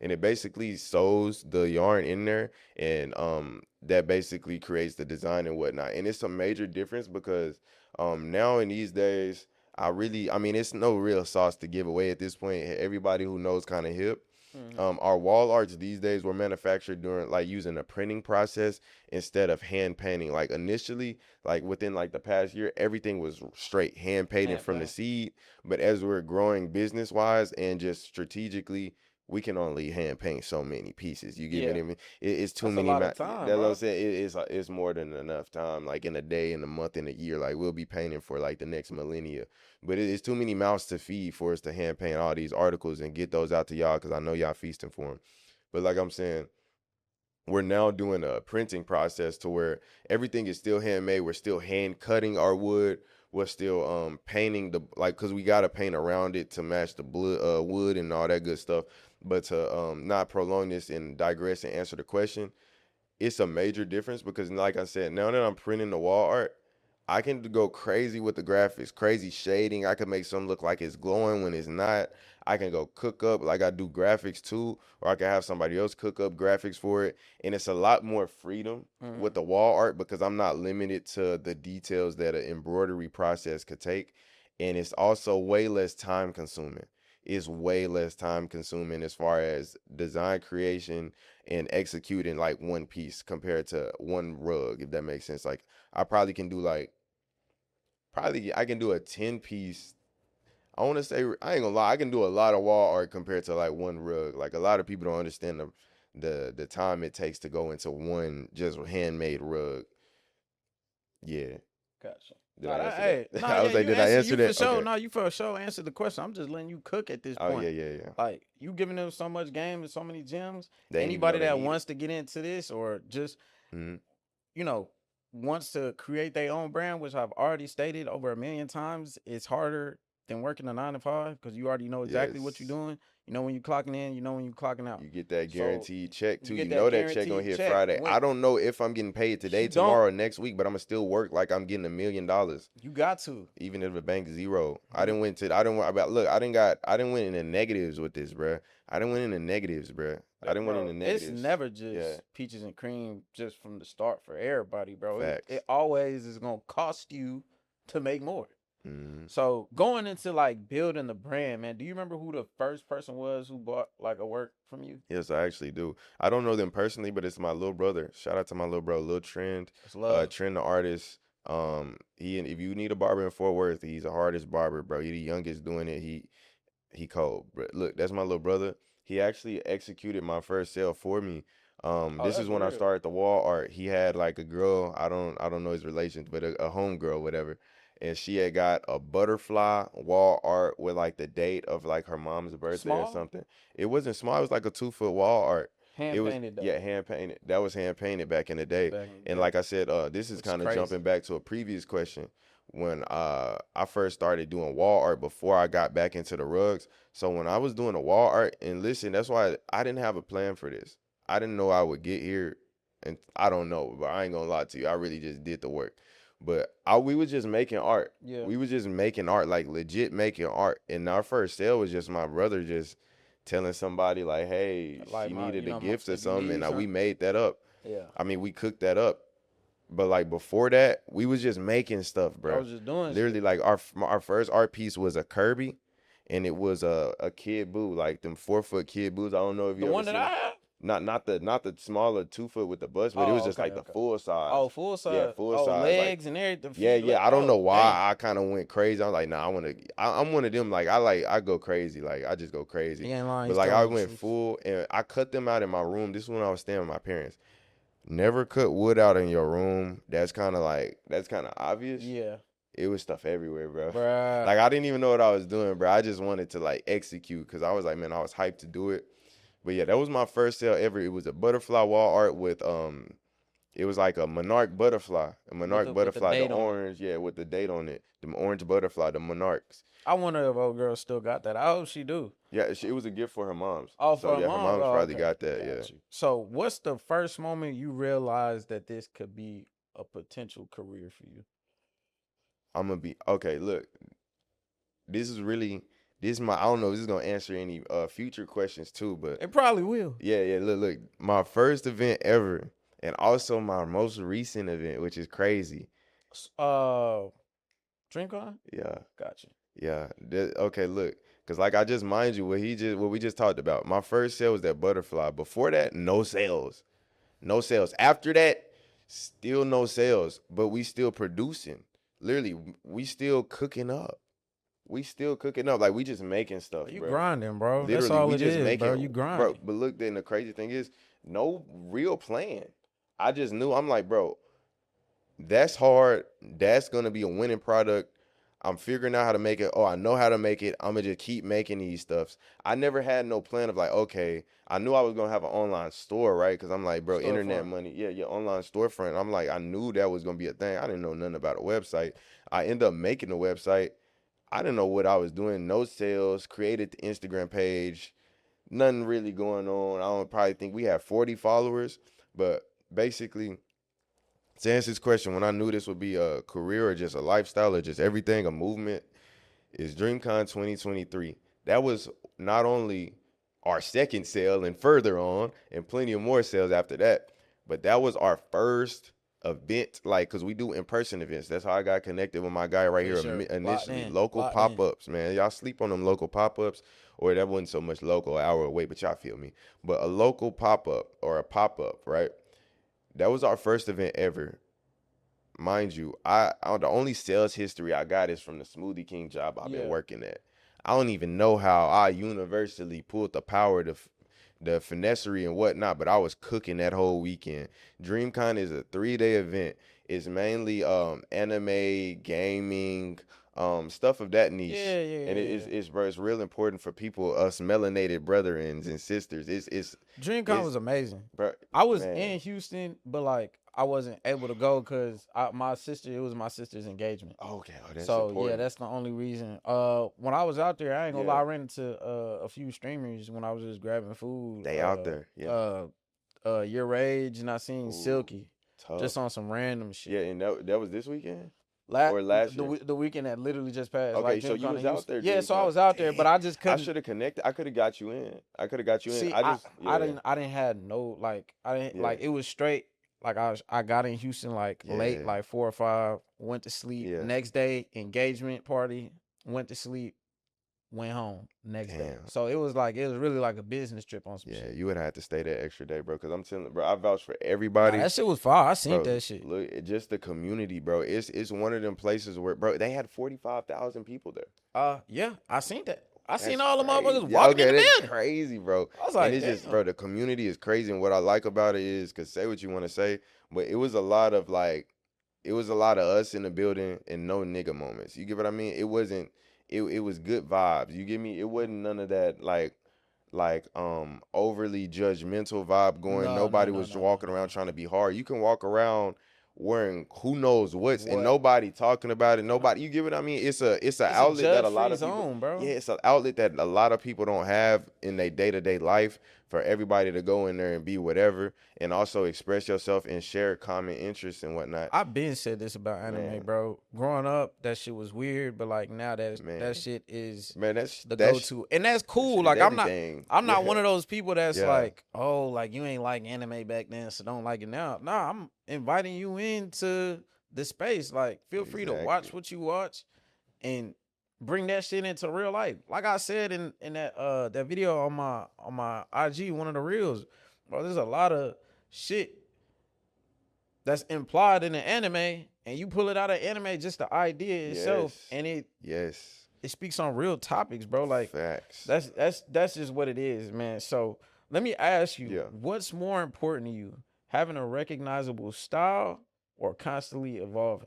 and it basically sews the yarn in there, and that basically creates the design and whatnot. And it's a major difference because now in these days, I mean, it's no real sauce to give away at this point. Everybody who knows kind of hip. mhm, Our wall arts these days were manufactured during like using a printing process instead of hand painting. Like initially, like within like the past year, everything was straight hand painted hand from the paint. seed. But as we're growing business wise and just strategically we can only hand paint so many pieces. You get me? Yeah, I mean, it's too that's a many. lot of time, That's what I'm bro. saying. It's more than enough time. Like in a day, in a month, in a year. Like we'll be painting for like the next millennia. But it's too many mouths to feed for us to hand paint all these articles and get those out to y'all because I know y'all feasting for them. But like I'm saying, we're now doing a printing process to where everything is still handmade. We're still hand cutting our wood. We're still painting the like because we gotta paint around it to match the wood and all that good stuff. But to not prolong this and digress and answer the question, it's a major difference because like I said, now that I'm printing the wall art, I can go crazy with the graphics, crazy shading. I can make something look like it's glowing when it's not. I can go cook up like I do graphics too, or I can have somebody else cook up graphics for it. And it's a lot more freedom with Mm. the wall art because I'm not limited to the details that an embroidery process could take. And it's also way less time consuming. It's way less time consuming as far as design creation and executing like one piece compared to one rug, if that makes sense. Like I probably can do like probably I can do a 10 piece. I want to say I ain't gonna lie, I can do a lot of wall art compared to like one rug. Like a lot of people don't understand the time it takes to go into one just handmade rug. Yeah. Gotcha. Did No, I that, answer that? hey, no, I yeah, was like, you did I answer answer you for that? sure. Okay. No, you for sure answered the question. I'm just letting you cook at this Oh point. yeah. Like you giving them so much game and so many gems. They didn't even know Anybody they that need it. wants to get into this or just Hmm. you know wants to create their own brand, which I've already stated over a million times, it's harder than working a 9 to 5 because you already know exactly what you're Yes. doing. You know when you're clocking in. You know when you're clocking out. You get that So guaranteed check you too. get You that know that check gonna guaranteed hit check. Friday. When I don't know if I'm getting paid today, you don't, tomorrow, next week, but I'ma still work like I'm getting $1 million. you got to. Even if the bank zero. I You didn't win to I didn't about look, I didn't win in the negatives with this, bruh. I didn't win in the negatives, bruh. I didn't win in bro, the it's negatives. never Yeah, just peaches and cream just from the start for everybody, bro. It facts. always is gonna cost you to make more. Hmm. So going into like building the brand, man, do you remember who the first person was who bought like a work from you? Yes, I actually do. I don't know them personally, but it's my little brother. Shout out to my little bro, Lil Trend. It's love. Trend the artist. He if you need a barber in Fort Worth, he's the hardest barber, bro. He the youngest doing it. He cold. But look, that's my little brother. He actually executed my first sale for me. Oh, This that's is when I real. started the wall art. He had like a girl. I don't know his relations, but a home girl, whatever. And she had got a butterfly wall art with like the date of like her mom's birthday or Small, something. It wasn't small. It was like a 2 foot wall art. It hand was painted though, yeah, hand painted. That was hand painted back in the day. back in the And day, like I said, this is which is kind of crazy. jumping back to a previous question when I first started doing wall art before I got back into the rugs. So when I was doing the wall art, and listen, that's why I didn't have a plan for this. I didn't know I would get here, and I don't know, but I ain't gonna lie to you. I really just did the work. But we was just making art. Yeah, We was just making art, like legit making art. And our first sale was just my brother just telling somebody like, "Hey, like she needed a gift or if you something," need and we something, made that up. yeah. I mean, we cooked that up. But like before that, we was just making stuff, I bro. was just doing Literally, shit. like our first art piece was a Kirby, and it was a kid boo, like them 4 foot kid boos. I don't know if The you ever one that seen I them. have. Not the smaller 2 foot with the bust, but it was Oh, just okay, like the okay. full size. Oh, full Yeah, size. full Oh, size. Like legs and everything. yeah, Feet. yeah. I don't know Oh, damn. why I kind of went crazy. I'm like, nah, I'm one of them. Like I go crazy. Like I just go crazy. He ain't lying. But He's like I telling the went truth. full, and I cut them out in my room. This is when I was staying with my parents. Never cut wood out in your room. That's kind of obvious. Yeah, It was stuff everywhere, bro. bruh. Like I didn't even know what I was doing, bro. I just wanted to like execute because I was like, man, I was hyped to do it. But yeah, that was my first sale ever. It was a butterfly wall art with it was like a monarch With the butterfly, the date on it. orange, yeah, with the date on it, the orange butterfly, the monarchs. I wonder if old girl still got that. I hope she do. Yeah, it was a gift for her mom's. Oh, So for her yeah, her mom. mom's Oh, probably okay. got that. Yeah. Got you. So, what's the first moment you realized that this could be a potential career for you? I'm gonna be okay. Look, this is really this is my I don't know if this is gonna answer any future questions too, but It probably will. yeah. Look. My first event ever, and also my most recent event, which is crazy. S- Uh, Drink on. Yeah, Gotcha. yeah. Okay, look, because like I just mind you what we just talked about. My first sale was that butterfly. Before that, no sales, no sales. After that, still no sales, but we still producing. Literally, we still cooking up. we still cooking up. Like we just making stuff, You bro. grinding, bro. That's Literally, all we it just is, bro. making, You bro. grinding. But look, then the crazy thing is, no real plan. I just knew. I'm like, bro, that's hard. That's gonna be a winning product. I'm figuring out how to make it. Oh, I know how to make it. I'm gonna just keep making these stuffs. I never had no plan of like, okay, I knew I was gonna have an online store, right? Because I'm like, bro, internet Storefront. money, yeah, your online storefront. I'm like, I knew that was gonna be a thing. I didn't know nothing about a website. I end up making the website. I didn't know what I was doing. No sales. Created the Instagram page. Nothing really going on. I don't probably think we had 40 followers, but basically to answer this question, when I knew this would be a career or just a lifestyle or just everything, a movement, is DreamCon 2023. That was not only our second sale and further on, and plenty of more sales after that, but that was our first event, like, because we do in-person events. That's how I got connected with my guy right For here sure. Locked initially. in. Local Locked in. pop-ups, man. Y'all sleep on them local pop-ups, or that wasn't so much local, an hour away, but y'all feel me. But a local pop-up or a pop-up, right? That was our first event ever. Mind you, I the only sales history I got is from the Smoothie King job I've been Yeah. working at. I don't even know how I universally pulled the power, the finessery and whatnot, but I was cooking that whole weekend. DreamCon is a 3-day event. It's mainly anime, gaming, stuff of that niche. Yeah, yeah, And yeah, yeah. it's bro, it's real important for people, us melanated brethrens and sisters. DreamCon It's was amazing. bro, I was man. in Houston, but like I wasn't able to go because my sister. It was my sister's engagement. Okay, oh, that's So yeah, important. that's the only reason. When I was out there, I ain't gonna lie, Yeah, I ran into a few streamers when I was just grabbing food. they out there. Yeah. Your Rage, and I seen Ooh, Silky, tough. just on some random Yeah, shit. and that was this weekend La- or last the year. the weekend that literally just passed, like Okay, so you DreamCon was in out Houston. there, Yeah, so I DreamCon. was out there, Damn, but I just I couldn't should have connected. I could have got you in. I could have got you in. see. I I just I yeah, didn't I didn't have no like I didn't yeah, like it was straight. Like I got in Houston like late, yeah, like 4 or 5. Went to sleep. yeah. Next day, engagement party. Went to sleep. Went home next day. Damn. So it was really like a business trip on some Yeah, shit. you would have had to stay that extra day, bro. Cause I'm telling, bro, I vouch for Nah, everybody, that shit was fire. I seen bro. that shit. Look, just the community, bro. It's one of them places where, bro, they had 45,000 people there. Yeah, I seen that. I seen That's all the crazy. motherfuckers Yeah, walking in okay, the that's building. crazy, bro. I was And like, it's just, damn. bro, the community is crazy. And what I like about it is, cause say what you want to say, but it was a lot of like, it was a lot of us in the building and no nigga moments. You get what I mean? It wasn't. It was good vibes. You get me? It wasn't none of that like overly judgmental vibe going. No, no, Nobody no, was no, no, walking around no. trying to be hard. You can walk around wearing who knows what's and What? nobody talking about it. Yeah. Nobody, you get what I mean? It's an It's a outlet that judge a lot free of people, zone, bro. yeah, it's an outlet that a lot of people don't have in their day-to-day life, for everybody to go in there and be whatever and also express yourself and share common interests and whatnot. I've been said this about anime, Man, bro. Growing up, that shit was weird, but like now that man, shit is man, that's the go that's to, and that's that cool. shit is Like everything. I'm not Yeah, one of those people that's yeah, like, oh, like you ain't like anime back then, so don't like it now. Nah, I'm inviting you into the space. Like, feel free to exactly. watch what you watch and bring that shit into real life. Like I said in that video on my IG, one of the reels, bro. There's a lot of shit that's implied in the anime, and you pull it out of anime, just the idea Yes, itself, and yes, it speaks on real topics, bro. Like facts. that's just what it is, man. So let me ask you, Yeah. what's more important to you, having a recognizable style or constantly evolving?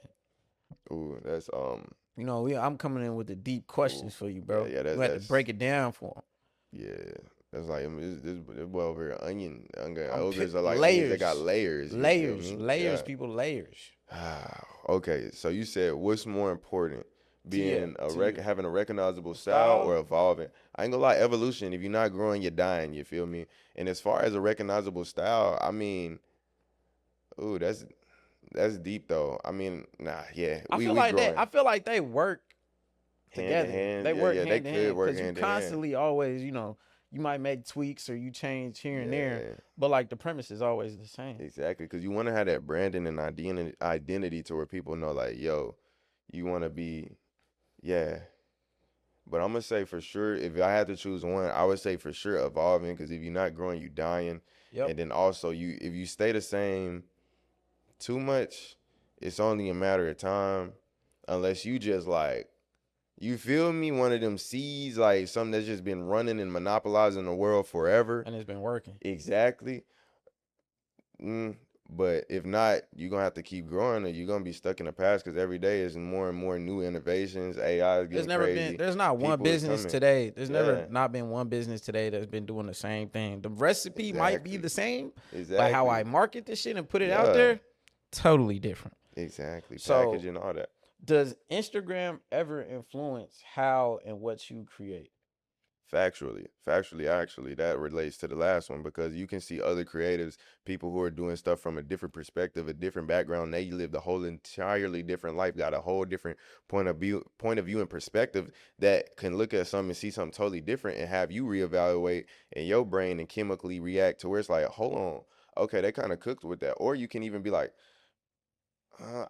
Ooh, that's I'm coming in with the deep ooh, questions for you, yeah, bro. yeah, We had to break it down for them. yeah. That's like this boy over here, I'm ogres are like onions. They got layers, layers. You feel layers, me? layers, Yeah. people, layers. Okay, so you said what's more important, Yeah, being to you, having a recognizable style style. or evolving? I ain't gonna lie, evolution. If you're not growing, you're dying. You feel me? And as far as a recognizable style, I mean, ooh, that's deep though. I mean, nah, yeah, we I growing feel like they work hand to together. hand. They Yeah, work yeah, they hand to could hand work because you hand to hand. constantly always, you might make tweaks or you change here and there, Yeah. but like the premise is always the same. Exactly, because you want to have that branding and identity to where people know, like, yo, you want to be, yeah. But I'm gonna say for sure, if I had to choose one, I would say for sure evolving, because if you're not growing, you dying, Yep. and then also if you stay the same too much, it's only a matter of time, unless you just like You feel me? One of them seeds, like something that's just been running and monopolizing the world forever. And it's been working. Exactly. Mm, but if not, you're gonna have to keep growing, or you're gonna be stuck in the past because every day is more and more new innovations. AI is getting crazy. There's not one People is business coming. today. There's never Yeah, not been one business today that's been doing the same thing. The recipe might be exactly, the same, but how I exactly. market this shit and put it out Yeah, there, totally different. exactly. So, Packaging, all that. does Instagram ever influence how and what you create? Factually, actually, that relates to the last one because you can see other creatives, people who are doing stuff from a different perspective, a different background. They lived a whole entirely different life, got a whole different point of view and perspective that can look at something and see something totally different and have you reevaluate in your brain and chemically react to where it's like, hold on, okay, they kind of cooked with that. Or you can even be like,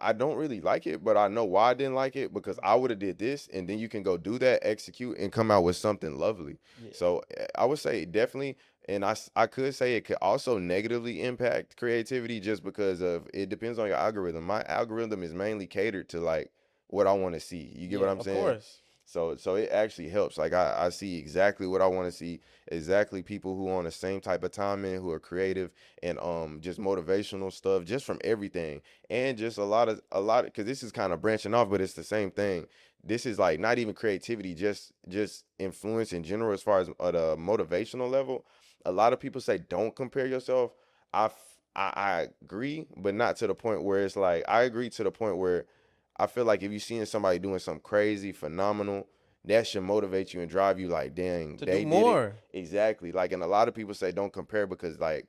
I don't really like it, but I know why I didn't like it because I would have did this, and then you can go do that, execute, and come out with something lovely. Yeah. So I would say definitely, and I could say it could also negatively impact creativity just because of it depends on your algorithm. My algorithm is mainly catered to like what I want to see. You get what Yeah, I'm of saying? course. So it actually helps. Like I see exactly what I want to see, exactly people who are on the same type of timing, who are creative and just motivational stuff, just from everything and just a lot because this is kind of branching off, but it's the same thing. This is like not even creativity, just influence in general as far as at a motivational level. A lot of people say don't compare yourself. I agree, but not to the point where it's like I agree to the point where I feel like if you're seeing somebody doing something crazy, phenomenal, that should motivate you and drive you like, dang, To do they did it. more. Exactly. Like, and a lot of people say don't compare because like,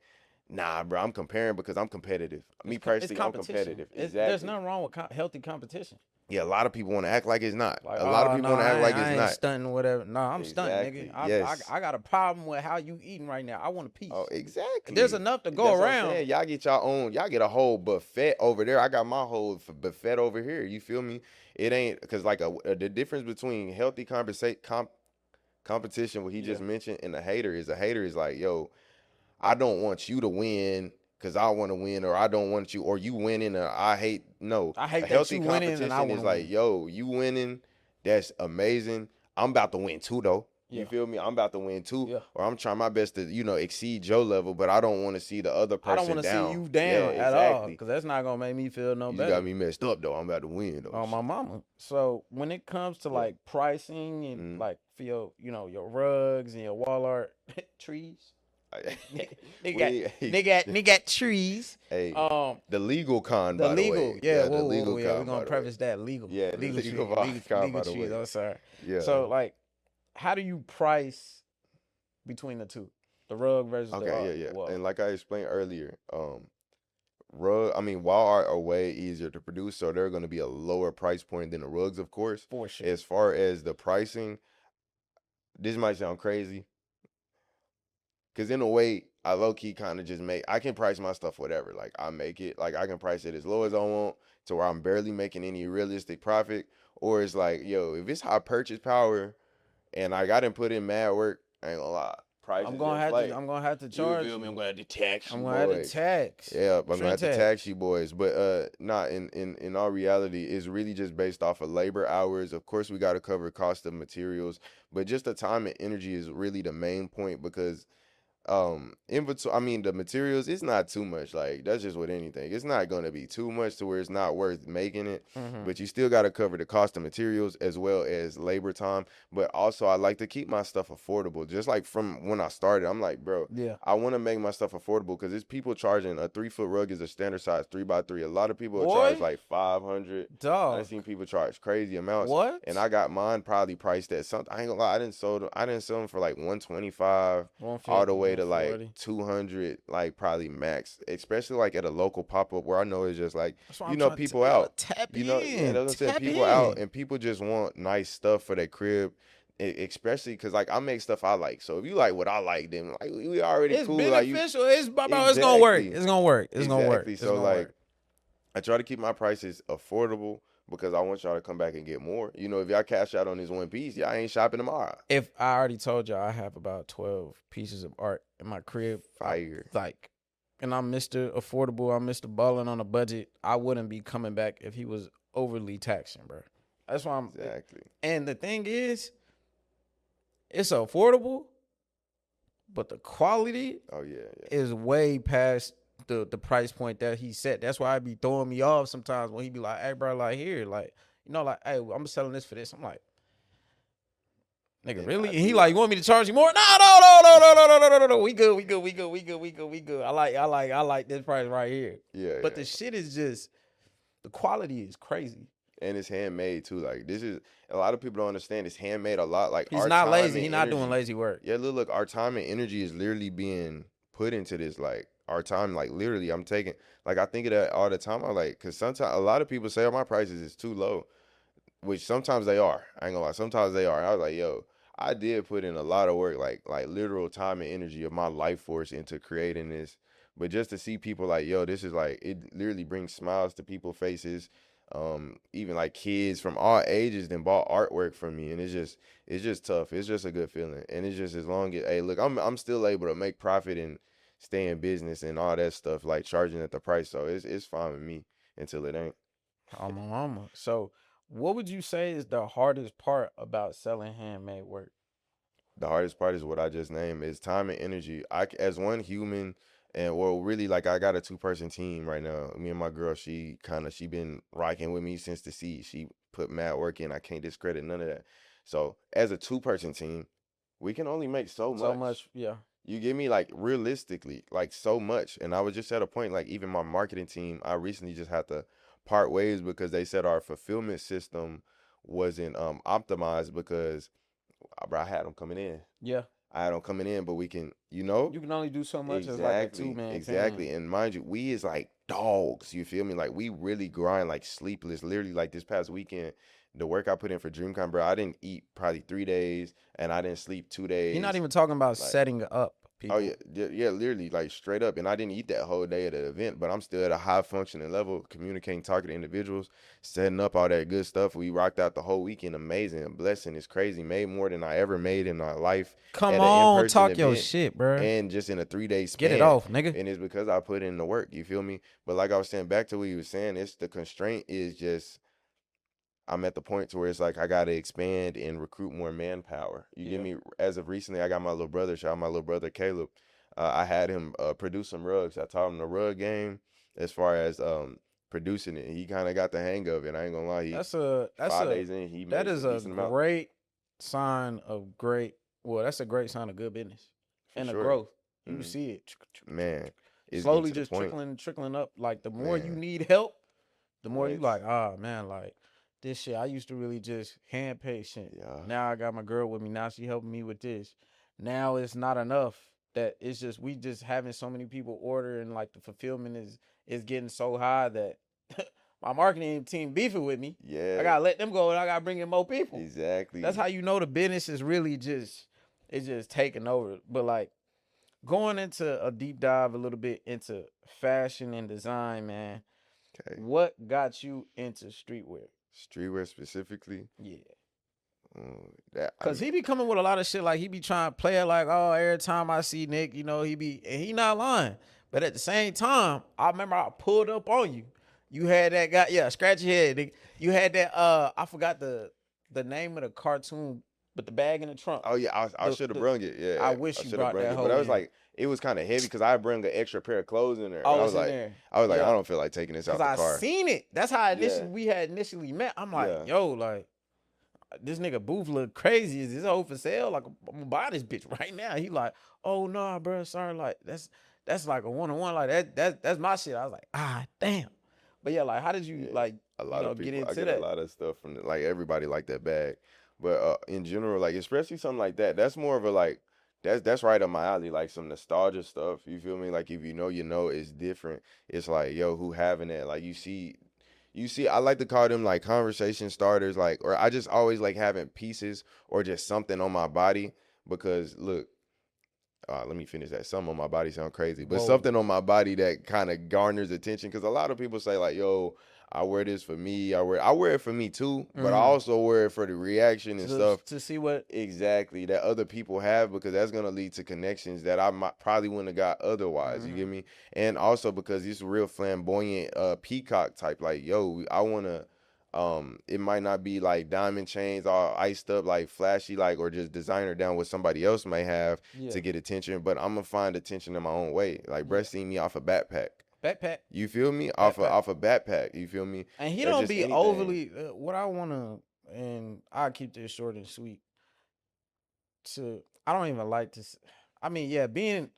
nah, bro, I'm comparing because I'm competitive. Me It's personally, I'm competition. competitive. There's Exactly. nothing wrong with healthy competition. Yeah, a lot of people want to act like it's not. Like, A lot of oh people no, want to act like it's I ain't not. stunting whatever. No, I'm stunting, nigga. Exactly. Yes. I got a problem with how you eating right now. I want a Oh, piece. There's exactly. enough to go That's what I'm around. saying. Y'all get y'all own. Y'all get a whole buffet over there. I got my whole buffet over here. You feel me? It ain't because like the difference between healthy competition, what he Yeah. just mentioned, and a hater is like, yo, I don't want you to win because I want to win, or I don't want you, or you winning, or I hate. No, I a hate that healthy you winning and I competition want is to like, win. yo, you winning, that's amazing. I'm about to win too, though. You Yeah. feel me? I'm about to win too, Yeah. or I'm trying my best to, exceed your level, but I don't want to see the other I don't want person to see down. you Yeah, down at all exactly. because that's not gonna make me feel no You just got better. me messed up though. I'm about to win though. On my Shit. mama. So when it comes to Yeah. like pricing and Mm. like for your, your rugs and your wall art trees, nigga got we nigga got trees. hey, Um, the legal con, the by the legal, way. yeah, Yeah, whoa, the whoa, legal whoa, yeah, we're con, gonna by the way. preface that legal, Yeah, the legal legal tree, legal, con, legal by the trees. way. I'm sorry. Yeah. So like, how do you price between the two, the rug versus Okay, the yeah, yeah. wall? And like I explained earlier, wall art are way easier to produce, so they're gonna be a lower price point than the rugs, of course. For sure. As far as the pricing, this might sound crazy, because in a way, I low key kind of just I can price my stuff whatever. Like I make it, like I can price it as low as I want to where I'm barely making any realistic profit. Or it's like, yo, if it's high purchase power and like I didn't put in mad work, I ain't gonna lie, I'm prices gonna have to. inflate. I'm gonna have to You charge feel me? you. I'm gonna have to tax I'm you gonna have to boys. tax. Yeah, I'm gonna Trend have to tax tax. you boys. But not in all reality, it's really just based off of labor hours. Of course, we got to cover cost of materials, but just the time and energy is really the main point because inventory, I mean the materials, it's not too much. Like that's just with anything, it's not going to be too much to where it's not worth making it, Mm-hmm. but you still got to cover the cost of materials as well as labor time. But also I like to keep my stuff affordable, just like from when I started. I'm like, bro, Yeah. I want to make my stuff affordable because it's people charging a 3 foot rug is a standard size 3 by 3. A lot of people will charge Boy, like 500. I've dog. seen people charge crazy amounts, and What? I got mine probably priced at something. I ain't gonna lie, I didn't sell them for like 125 all the 150, way to like 140. 200, like probably max, especially like at a local pop-up where I know it's just like, That's why I'm trying to people tell y'all. out, Tap yeah, in. that's what I'm saying, Tap people out, in. and people just want nice stuff for their crib, especially because like I make stuff I like. So if you like what I like, then like we already It's cool, like you. beneficial. It's bro, it's gonna work. Exactly. It's gonna work. It's gonna work. Exactly. It's So gonna like work. I try to keep my prices affordable because I want y'all to come back and get more. If y'all cash out on this one piece, y'all ain't shopping tomorrow. If I already told y'all I have about 12 pieces of art in my crib, Fire. and I'm Mr. Affordable. I'm Mr. Balling on a budget. I wouldn't be coming back if he was overly taxing, bro. That's why I'm. Exactly. And the thing is, it's affordable, but the quality Oh yeah, yeah. is way past the price point that he set. That's why I be throwing me off sometimes when he be like, "Hey, bro, like here, like like, hey, I'm selling this for this." I'm like, "Nigga, And really?" I And he do. like, "You want me to charge you more?" No, no, no, no, no, no, no, no, no, no, no. We good, we good, we good, we good, we good, we good. I like this price right here. Yeah, But yeah. the shit is just the quality is crazy. And it's handmade too. Like this is a lot of people don't understand. It's handmade a lot. Like He's our not time lazy. and He not doing energy. lazy work. Yeah, look, our time and energy is literally being put into this. Like our time, like literally, I'm taking. Like I think of that all the time. I like because sometimes a lot of people say, "Oh, my prices is too low," which sometimes they are. I ain't gonna lie. Sometimes they are. I was like, "Yo, I did put in a lot of work, like literal time and energy of my life force into creating this." But just to see people like, "Yo, this is like," it literally brings smiles to people's faces. Even like kids from all ages then bought artwork from me, and it's just tough. It's just a good feeling, and it's just as long as, hey, look, I'm still able to make profit and stay in business and all that stuff, like charging at the price. So it's fine with me until it ain't. I'm a mama. So, what would you say is the hardest part about selling handmade work? The hardest part is what I just named is time and energy. As one human, and well, really, like I got a 2-person team right now. Me and my girl, she been rocking with me since the seed. She put mad work in. I can't discredit none of that. So as a 2-person team, we can only make so So much. much, yeah. You give me like realistically, like so much. And I was just at a point, like even my marketing team, I recently just had to part ways because they said our fulfillment system wasn't optimized because bro, I had them coming in. Yeah. I had them coming in, but we can, You can only do so much as like a exactly, two-man team. exactly. And mind you, we is like dogs. You feel me? Like we really grind like sleepless. Literally, like this past weekend, the work I put in for DreamCon, bro, I didn't eat probably 3 days, and I didn't sleep two He's not days. even talking about Like setting up oh people. yeah, yeah, yeah, literally like straight up. And I didn't eat that whole day at the event, but I'm still at a high functioning level, communicating, talking to individuals, setting up all that good stuff. We rocked out the whole weekend, amazing, a blessing. It's crazy. Made more than I ever made in my life Come at an in on, person talk your event, shit, bruh. and just in a 3 day Get it span. off, nigga. And it's because I put in the work. You feel me? But like I was saying, back to what you was saying, it's the constraint is just I'm at the point to where it's like I gotta expand and recruit more manpower. You get Yeah. me? As of recently, I got my little brother. Shout out my little brother Caleb. I had him produce some rugs. I taught him the rug game as far as producing it. He kind of got the hang of it. I ain't gonna lie. He That's a that's five a days in, he that made is a a decent amount great sign of great. Well, that's a great sign of good business for and a sure. growth. You Mm, see it man, it's getting slowly, to the just point, trickling up. Like the more you man. need help, the more you What? like, ah man, like this shit. I used to really just hand patient. Yeah, Now I got my girl with me. Now she helping me with this. Now it's not enough. That it's just we just having so many people order and like the fulfillment is getting so high that my marketing team beefing with me. I yeah, gotta let them go and I gotta bring in more people. That's exactly. how you know the business is really just it's just taking over. But like going into a deep dive a little bit into fashion and design, man. Okay, What got you into streetwear? streetwear specifically. Yeah. That I Cause mean, he be coming with a lot of shit like he be trying to play it like, oh, every time I see Nick, he be and he not lying. But at the same time, I remember I pulled up on you. You had that guy, yeah, scratch your head, nigga. You had that I forgot the name of the cartoon, but the bag in the trunk. oh yeah, I The should have the brung it. I Yeah, I wish you should have brought brung that it. But hoe I was in. like, it was kind of heavy because I bring an extra pair of clothes in there, and Oh, it's in there. I was like, I Yeah. don't feel like taking this Cause out the I car. seen it. That's how Yeah, we had initially met. I'm like, yeah, yo, like this nigga booth look crazy. Is this hoe for sale? Like I'm gonna buy this bitch right now. He like, oh no, nah, bro, sorry. Like that's like a one-on-one. Like that's my shit. I was like, ah, damn. But yeah, like how did you yeah. like A lot of get people, I into get a that? lot of stuff from like everybody like that bag, but in general, like especially something like that, that's more of a like. That's right up my alley, like some nostalgia stuff. You feel me? Like if you know it's different. It's like, yo, who having that? Like you see, I like to call them like conversation starters, like, or I just always like having pieces or just something on my body because look, let me finish that. Something on my body sound crazy, but Whoa. something on my body that kind of garners attention because a lot of people say like, "Yo, I wear this for me. I wear it for me too, but I Mm-hmm. also wear it for the reaction and stuff." To see what Exactly, that other people have because that's gonna lead to connections that I might probably wouldn't have got otherwise. You mm-hmm. get me? And also because it's real flamboyant, peacock type. Like, yo, It might not be like diamond chains all iced up, like flashy, like or just designer down what somebody else may have Yeah. to get attention. But I'm gonna find attention in my own way. Like, Yeah. bruh seen me off a backpack. Backpack. You feel me? Backpack. Off a backpack. You feel me? And he Or don't just be anything. overly. What I wanna, and I keep this short and sweet. I don't even like to. I mean, yeah,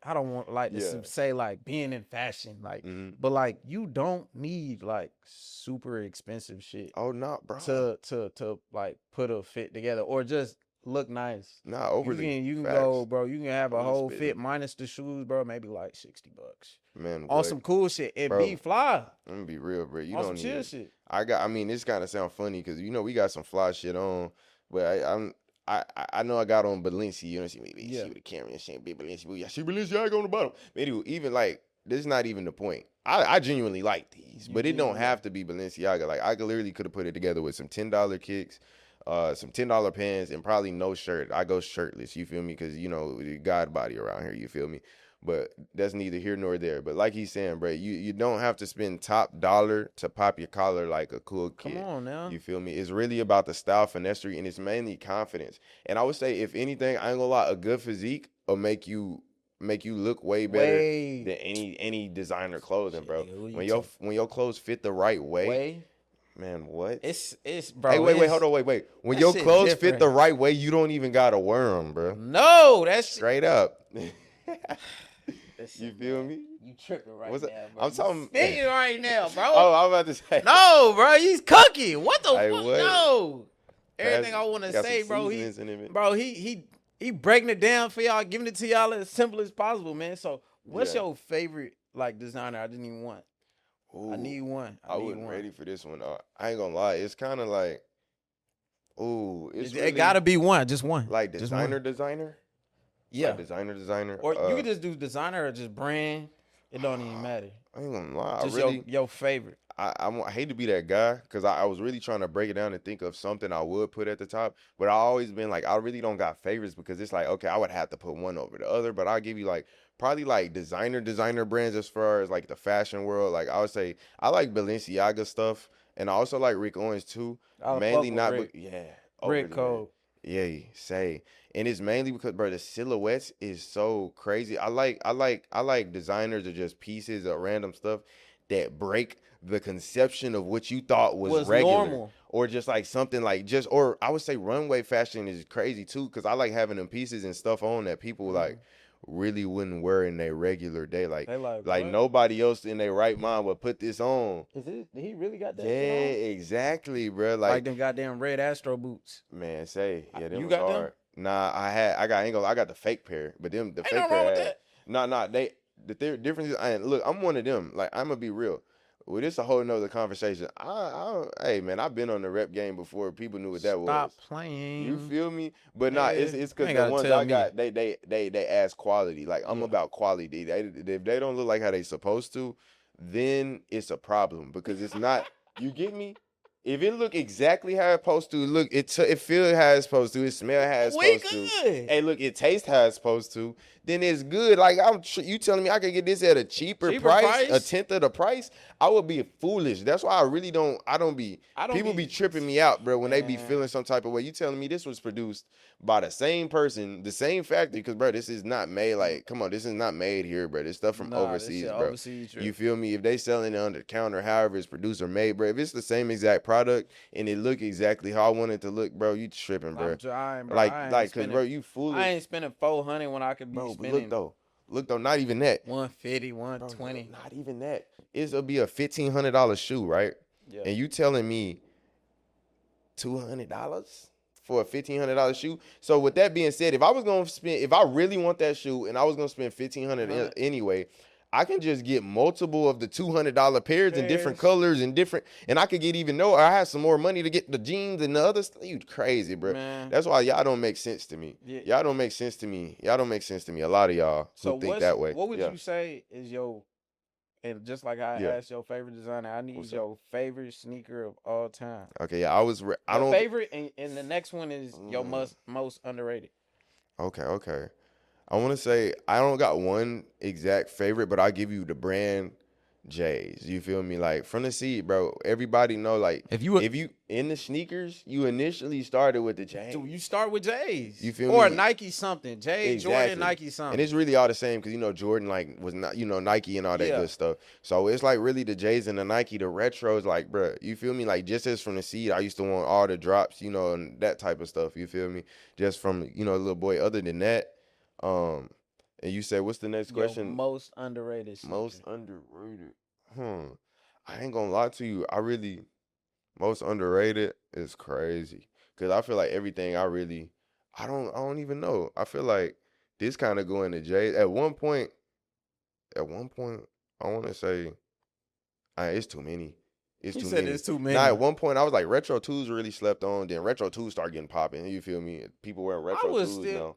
I don't want like to Yeah. say like being in fashion, like, Hmm. but like you don't need like super expensive shit Oh, nah, bro. to like put a fit together or just look nice. Nah, overly. You can Facts. go, bro. You can have a Overly whole spitting. fit minus the shoes, bro. Maybe like $60 Man, on what? some cool shit. It Bro, be fly I'm gonna be real, bro. You on don't some chill need. shit. I mean, this kind of sound funny because we got some fly shit on, but I know I got on Balenciaga. You know, see Yeah. with the camera and saying big Balenciaga. Yeah, see Balenciaga on the bottom. But anyway, even like this is not even the point. I genuinely like these, but it don't have to be Balenciaga. Like I literally could have put it together with some $10 kicks, some $10 pants, and probably no shirt. I go shirtless. You feel me? Because God body around here. You feel me? But that's neither here nor there. But like he's saying, bro, you don't have to spend top dollar to pop your collar like a cool kid. Come on now. You feel me? It's really about the style, finessery, and it's mainly confidence. And I would say, if anything, I ain't gonna lie, a good physique will make you look way better than any designer clothing, bro. When your clothes fit the right way, man, what? It's bro. Hey, wait, hold on, wait. When your clothes fit the right way, you don't even gotta wear them, bro. No, that's Straight up. Listen, You feel me? You tripping right What's now, that? bro. I'm talking. Spitting right now, bro. Oh, I'm about to say. No, bro, he's cooking. What the Hey, fuck? what? No. Pass- Everything I want to got say, some bro. seasonings in it. Bro, he breaking it down for y'all, giving it to y'all as simple as possible, man. So, what's Yeah. your favorite like designer? I didn't even want. I need one. I wasn't ready for this one. I ain't gonna lie. It's kind of like, it's It really gotta be one, just one. like Just one. designer. Yeah. Like designer. Or you can just do designer or just brand. It don't even matter. I ain't gonna lie. Just I really, your favorite. I hate to be that guy because I was really trying to break it down and think of something I would put at the top. But I always been like, I really don't got favorites because it's like, okay, I would have to put one over the other. But I'll give you like probably like designer brands as far as like the fashion world. Like I would say I like Balenciaga stuff, and I also like Rick Owens too. Mainly not, Rick. overly, Code. Yeah, say. And it's mainly because, bro, the silhouettes is so crazy. I like designers or just pieces of random stuff that break the conception of what you thought was regular. Normal. Or just like something like or I would say runway fashion is crazy too, because I like having them pieces and stuff on that people like really wouldn't wear in their regular day. Like what? nobody else in their right mind would put this on. Did he really got that? Yeah, exactly, bro. Like them goddamn red Astro boots. Man, say, yeah, them You was got hard. them? Nah, I got the fake pair, but the fake no pair. wrong with that. Nah, the difference is, look, I'm one of them. Like, I'm gonna be real. Well, this a whole nother conversation. Hey man, I've been on the rep game before. People knew what that was. Stop playing. You feel me? But nah, it's because ain't the gotta ones tell I me. got, they ask quality. Like I'm about quality. If they don't look like how they supposed to, then it's a problem because it's not. You get me? If it look exactly how it's supposed to look, it feel how it's supposed to, it smell how it's We supposed to. good. Hey, look, it taste how it's supposed to. Then it's good. Like you telling me I could get this at a cheaper price, a tenth of the price? I would be foolish. That's why I really don't. People be tripping me out, bro, when they be feeling some type of way. You telling me this was produced by the same person, the same factory? Because bro, this is not made. Like, come on, this is not made here, bro. This stuff from overseas, bro. You feel me? If they selling it under the counter, however it's produced or made, bro. If it's the same exact product and it look exactly how I want it to look, bro, you tripping, bro. I'm trying, bro. Like, cause bro, you foolish. I ain't spending $400 when I could be spending. Look though, not even that. 150, 120. Bro, not even that. It'll be a $1,500 shoe, right? Yeah. And you telling me $200 for a $1,500 shoe? So with that being said, if I really want that shoe and I was gonna spend $1,500 anyway, I can just get multiple of the $200 pairs in different colors and I could get even I have some more money to get the jeans and the other stuff. You crazy, bro. Man. That's why y'all don't make sense to me. Yeah. Y'all don't make sense to me. Y'all don't make sense to me. A lot of y'all who think that way. What would you say is and just like I asked your favorite designer, I need your favorite sneaker of all time. Okay, yeah, I don't favorite and the next one is your most underrated. Okay. I want to say I don't got one exact favorite, but I'll give you the brand J's. You feel me? Like from the seed, bro. Everybody know like If you if you in the sneakers, you initially started with the J's. you start with J's. You feel or me? Nike something. J Jordan, Exactly. Nike And something. it's really all the same because Jordan like was not Nike and all that Yeah. good stuff. So it's like really the J's and the Nike, the retros, like bruh, you feel me? Like just as from the seed, I used to want all the drops, and that type of stuff. You feel me? Just from a little boy. Other than that, and you said what's the next Yo, question? most underrated sneaker. Most underrated. I ain't gonna lie to you. I really most underrated is crazy because I feel like everything I don't even know. I feel like this kind of going to Jay at one point I want to say it's too many. It's He too said many. it's too Now many. at one point I was like retro twos really slept on. Then retro twos start getting popping. You feel me? People wearing retro would twos still now.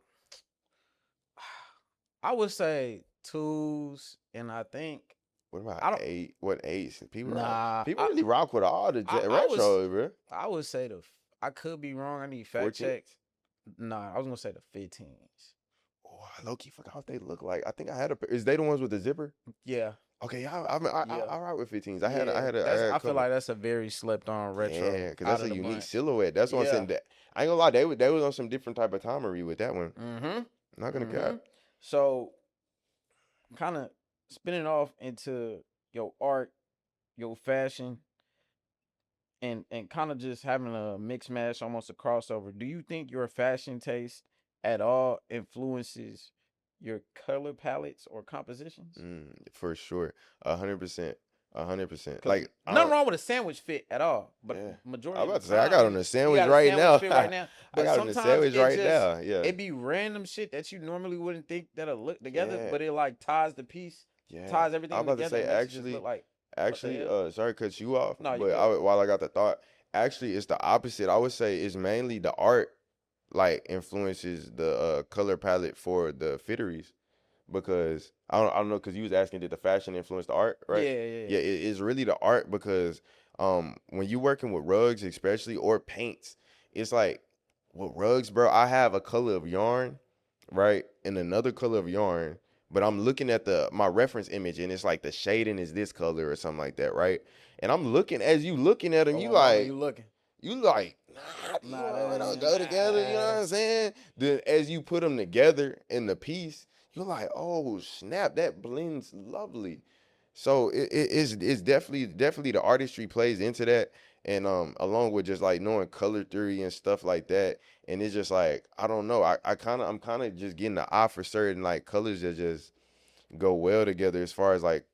I would say twos, and I think What about I don't. eight? What eights? Nah, People really rock with all the I was retro, bro. I would say I could be wrong. I need fact 14. check. Nah, I was gonna say the 15s. Oh, I low key forgot what they look like. I think I had a. Is they the ones with the zipper? Yeah, Okay, yeah, I yeah, rock with 15s. I feel like that's a very slept on retro. Yeah, because out that's of a the unique bunch. silhouette. That's what I'm Yeah. saying. That I ain't gonna lie, they was on some different type of timery with that one. Mm-hmm. Not gonna Mm-hmm. cap. So, kind of spinning off into your art, your fashion, and kind of just having a mix match, almost a crossover. Do you think your fashion taste at all influences your color palettes or compositions? For sure, 100%, 100%. Because Like I nothing don't. wrong with a sandwich fit at all, but Yeah, majority I'm of about the to say I got time on a you sandwich got a right sandwich now. fit right now. I But got on a sometimes sandwich right now. Yeah, it be random shit that you normally wouldn't think that'll look together, yeah, but it like ties the piece, yeah. ties I'm everything about to together, say and makes it just look like what the actually, hell? sorry to cut you off, No, you but good. while I got the thought, actually, it's the opposite. I would say it's mainly the art, like influences the color palette for the fitteries because I don't know because you was asking did the fashion influence the art, right? Yeah, yeah, yeah. Yeah, it's really the art because when you working with rugs especially or paints, it's like with rugs, bro. I have a color of yarn, right, and another color of yarn, but I'm looking at my reference image and it's like the shading is this color or something like that, right? And I'm looking as you looking at them, Oh, my mama, you looking? you like, Nah, that it don't ain't. go together. You know what I'm saying? Then as you put them together in the piece, you're like, oh snap, that blends lovely. So it's definitely the artistry plays into that, and along with just like knowing color theory and stuff like that, and it's just like I don't know, I'm kind of just getting the eye for certain like colors that just go well together as far as like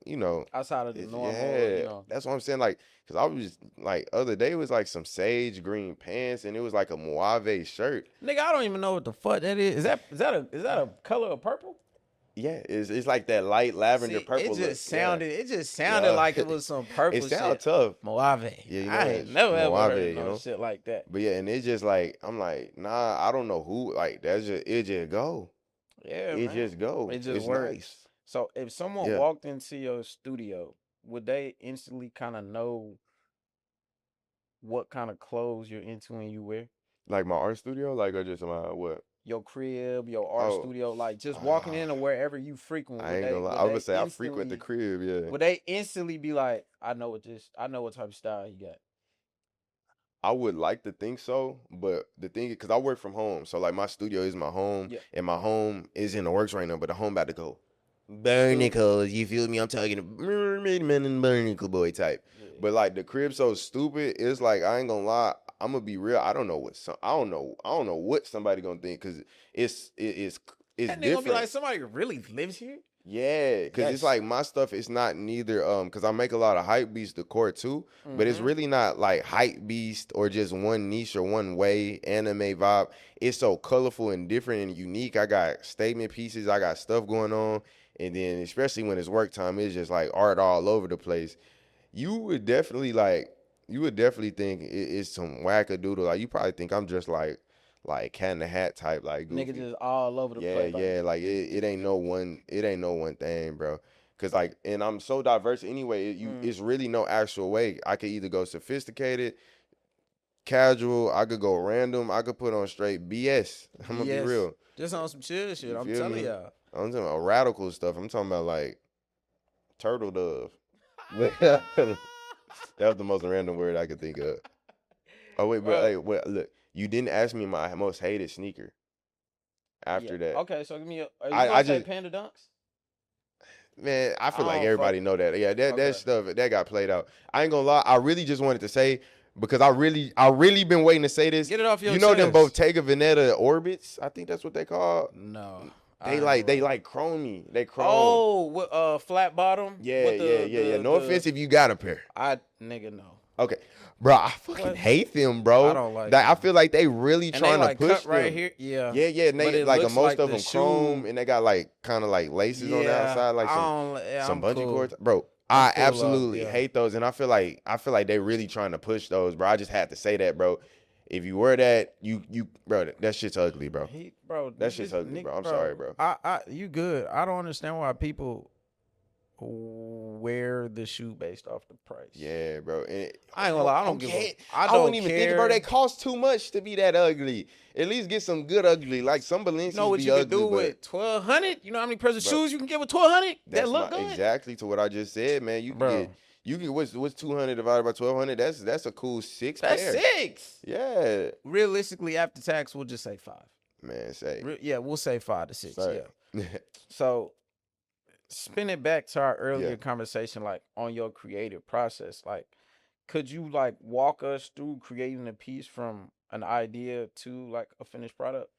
Outside of the it's, normal, yeah, that's what I'm saying. Like, cause I was just like other day it was like some sage green pants and it was like a Mojave shirt. nigga, I don't even know what the fuck that is. Is that a color of purple? Yeah, it's like that light lavender See, purple look. it just sounded Yeah. like it was some purple It sounds shit. tough. Mojave. Yeah, I ain't it's never ever heard Mojave, of no shit like that. But yeah, and it's just like I'm like, nah, I don't know who. Like that's just it. Just go. Yeah, It man. just go. It just It's works. nice. So if someone Yeah, walked into your studio, would they instantly kind of know what kind of clothes you're into when you wear? like my art studio, like or just my what? Your crib, your art Oh, studio, like just walking ah, in or wherever you frequent, I ain't gonna lie. I would say I frequent the crib. Yeah, would they instantly be like, I know what type of style he got. I would like to think so, but the thing is, because I work from home, so like my studio is my home, Yeah. and my home is in the works right now, but the home about to go Stupid. barnacles. You feel me? I'm talking mermaid man and barnacle boy type. Yeah. But like the crib so stupid, it's like I ain't gonna lie. I'm gonna be real. I don't know what somebody gonna think because it's And they gonna be like, different. somebody really lives here? Yeah, because it's Yes. like my stuff is not neither because I make a lot of hype beast decor too, but it's Mm-hmm. really not like hype beast or just one niche or one way anime vibe. It's so colorful and different and unique. I got statement pieces, I got stuff going on, and then especially when it's work time, it's just like art all over the place. You would definitely think it's some wackadoodle. Like you probably think I'm just like cat in the hat type, like Nigga goofy. just all over the Yeah, place. Like, yeah, like it ain't no one thing, bro. Cause like, and I'm so diverse anyway. mm, It's really no actual way. I could either go sophisticated, casual. I could go random. I could put on straight BS. I'm gonna be BS. real. Just on some chill shit. You I'm feel telling me? y'all. I'm talking about radical stuff. I'm talking about like turtle dove. That was the most random word I could think of. Oh wait, but Bro. hey, wait, look, you didn't ask me my most hated sneaker. Yeah. After that, Okay, so give me a. Are you I gonna say just Panda Dunks? man, I feel I like don't fuck. everybody know that. Yeah, that Okay. stuff that got played out. I ain't gonna lie, I really just wanted to say because I really been waiting to say this. Get it off your You know them both chest. Tega Veneta orbits? I think that's what they call. No, They I ain't like gonna they lie. like chromey. They chrome. Oh, with flat bottom Yeah, with yeah, the yeah, yeah. the No the offense if you got a pair. I nigga no. Okay. Bro, I fucking What? hate them, I bro. don't like That I them. feel like they really And they trying to like push cut right them. here. Yeah. Yeah, yeah, and But they it like looks most like of the them chrome, shoe. and they got like kind of like laces on the Yeah. outside, like I don't yeah, some I'm bungee cool. cords. Bro, I'm I cool off, absolutely yeah. hate those, and I feel like they really trying to push those, bro. I just had to say that, bro. If you wear that, bro, that shit's ugly, bro. Bro, That shit's ugly, Nick, bro. I'm sorry, bro. bro. You good. I don't understand why people wear the shoe based off the price. Yeah, bro. I ain't gonna lie, I don't give a Okay, I I wouldn't don't even think, bro. They care. cost too much to be that ugly. At least get some good ugly. Like some You know Balenci's what be you could ugly, do but with 1,200? You know how many pairs of bro, shoes you can get with 1,200 that that's look my good? exactly to what I just said, man. Bro, You can what's 200 divided by 1,200? That's a cool six that's pair. 6. Yeah, Realistically, after tax, we'll just say 5. man. Say, Yeah, we'll say 5 to 6. say, Yeah. So spin it back to our yeah. earlier conversation, like on your creative process. Like, could you like walk us through creating a piece from an idea to like a finished product?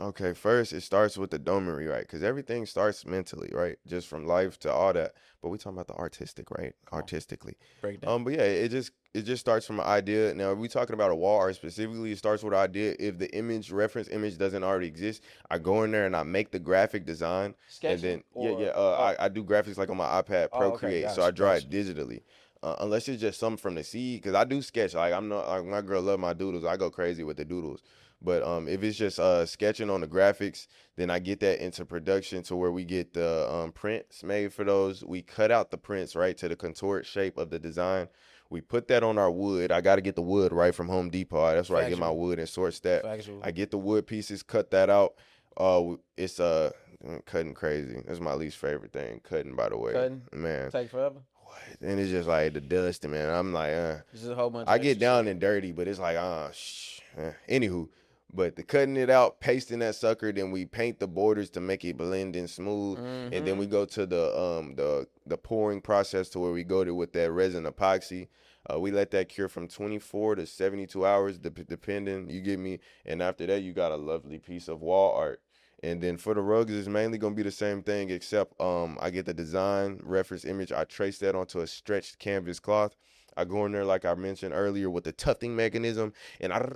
Okay, first it starts with the domery, right? Because everything starts mentally, right? Just from life to all that. But we talking about the artistic, right? Come on, Artistically. break it down. But yeah, it just starts from an idea. Now, if we talking about a wall art specifically, it starts with an idea. If the reference image doesn't already exist, I go in there and I make the graphic design, and Sketching then yeah, or yeah. I do graphics like on my iPad okay, Procreate, so I gotcha, draw gotcha. it digitally. Unless it's just something from the seed, because I do sketch. Like I'm not like my girl love my doodles. I go crazy with the doodles. But if it's just sketching on the graphics, then I get that into production to where we get the prints made for those. We cut out the prints right to the contoured shape of the design. We put that on our wood. I got to get the wood right from Home Depot. That's where I get my Factual, wood and source that. factual. I get the wood pieces, cut that out. It's cutting crazy. That's my least favorite thing. Cutting, by the way, Cutting man. take forever. What? And it's just like the dust, man. I'm like, Just a whole bunch I of get extra down shit. and dirty, but it's like, anywho, but the cutting it out, pasting that sucker, then we paint the borders to make it blend in smooth, and then Mm-hmm. we go to the pouring process to where we go to with that resin epoxy. We let that cure from 24 to 72 hours, depending. You get me, and after that, you got a lovely piece of wall art. And then for the rugs, it's mainly gonna be the same thing, except I get the design reference image. I trace that onto a stretched canvas cloth. I go in there like I mentioned earlier with the tufting mechanism, and I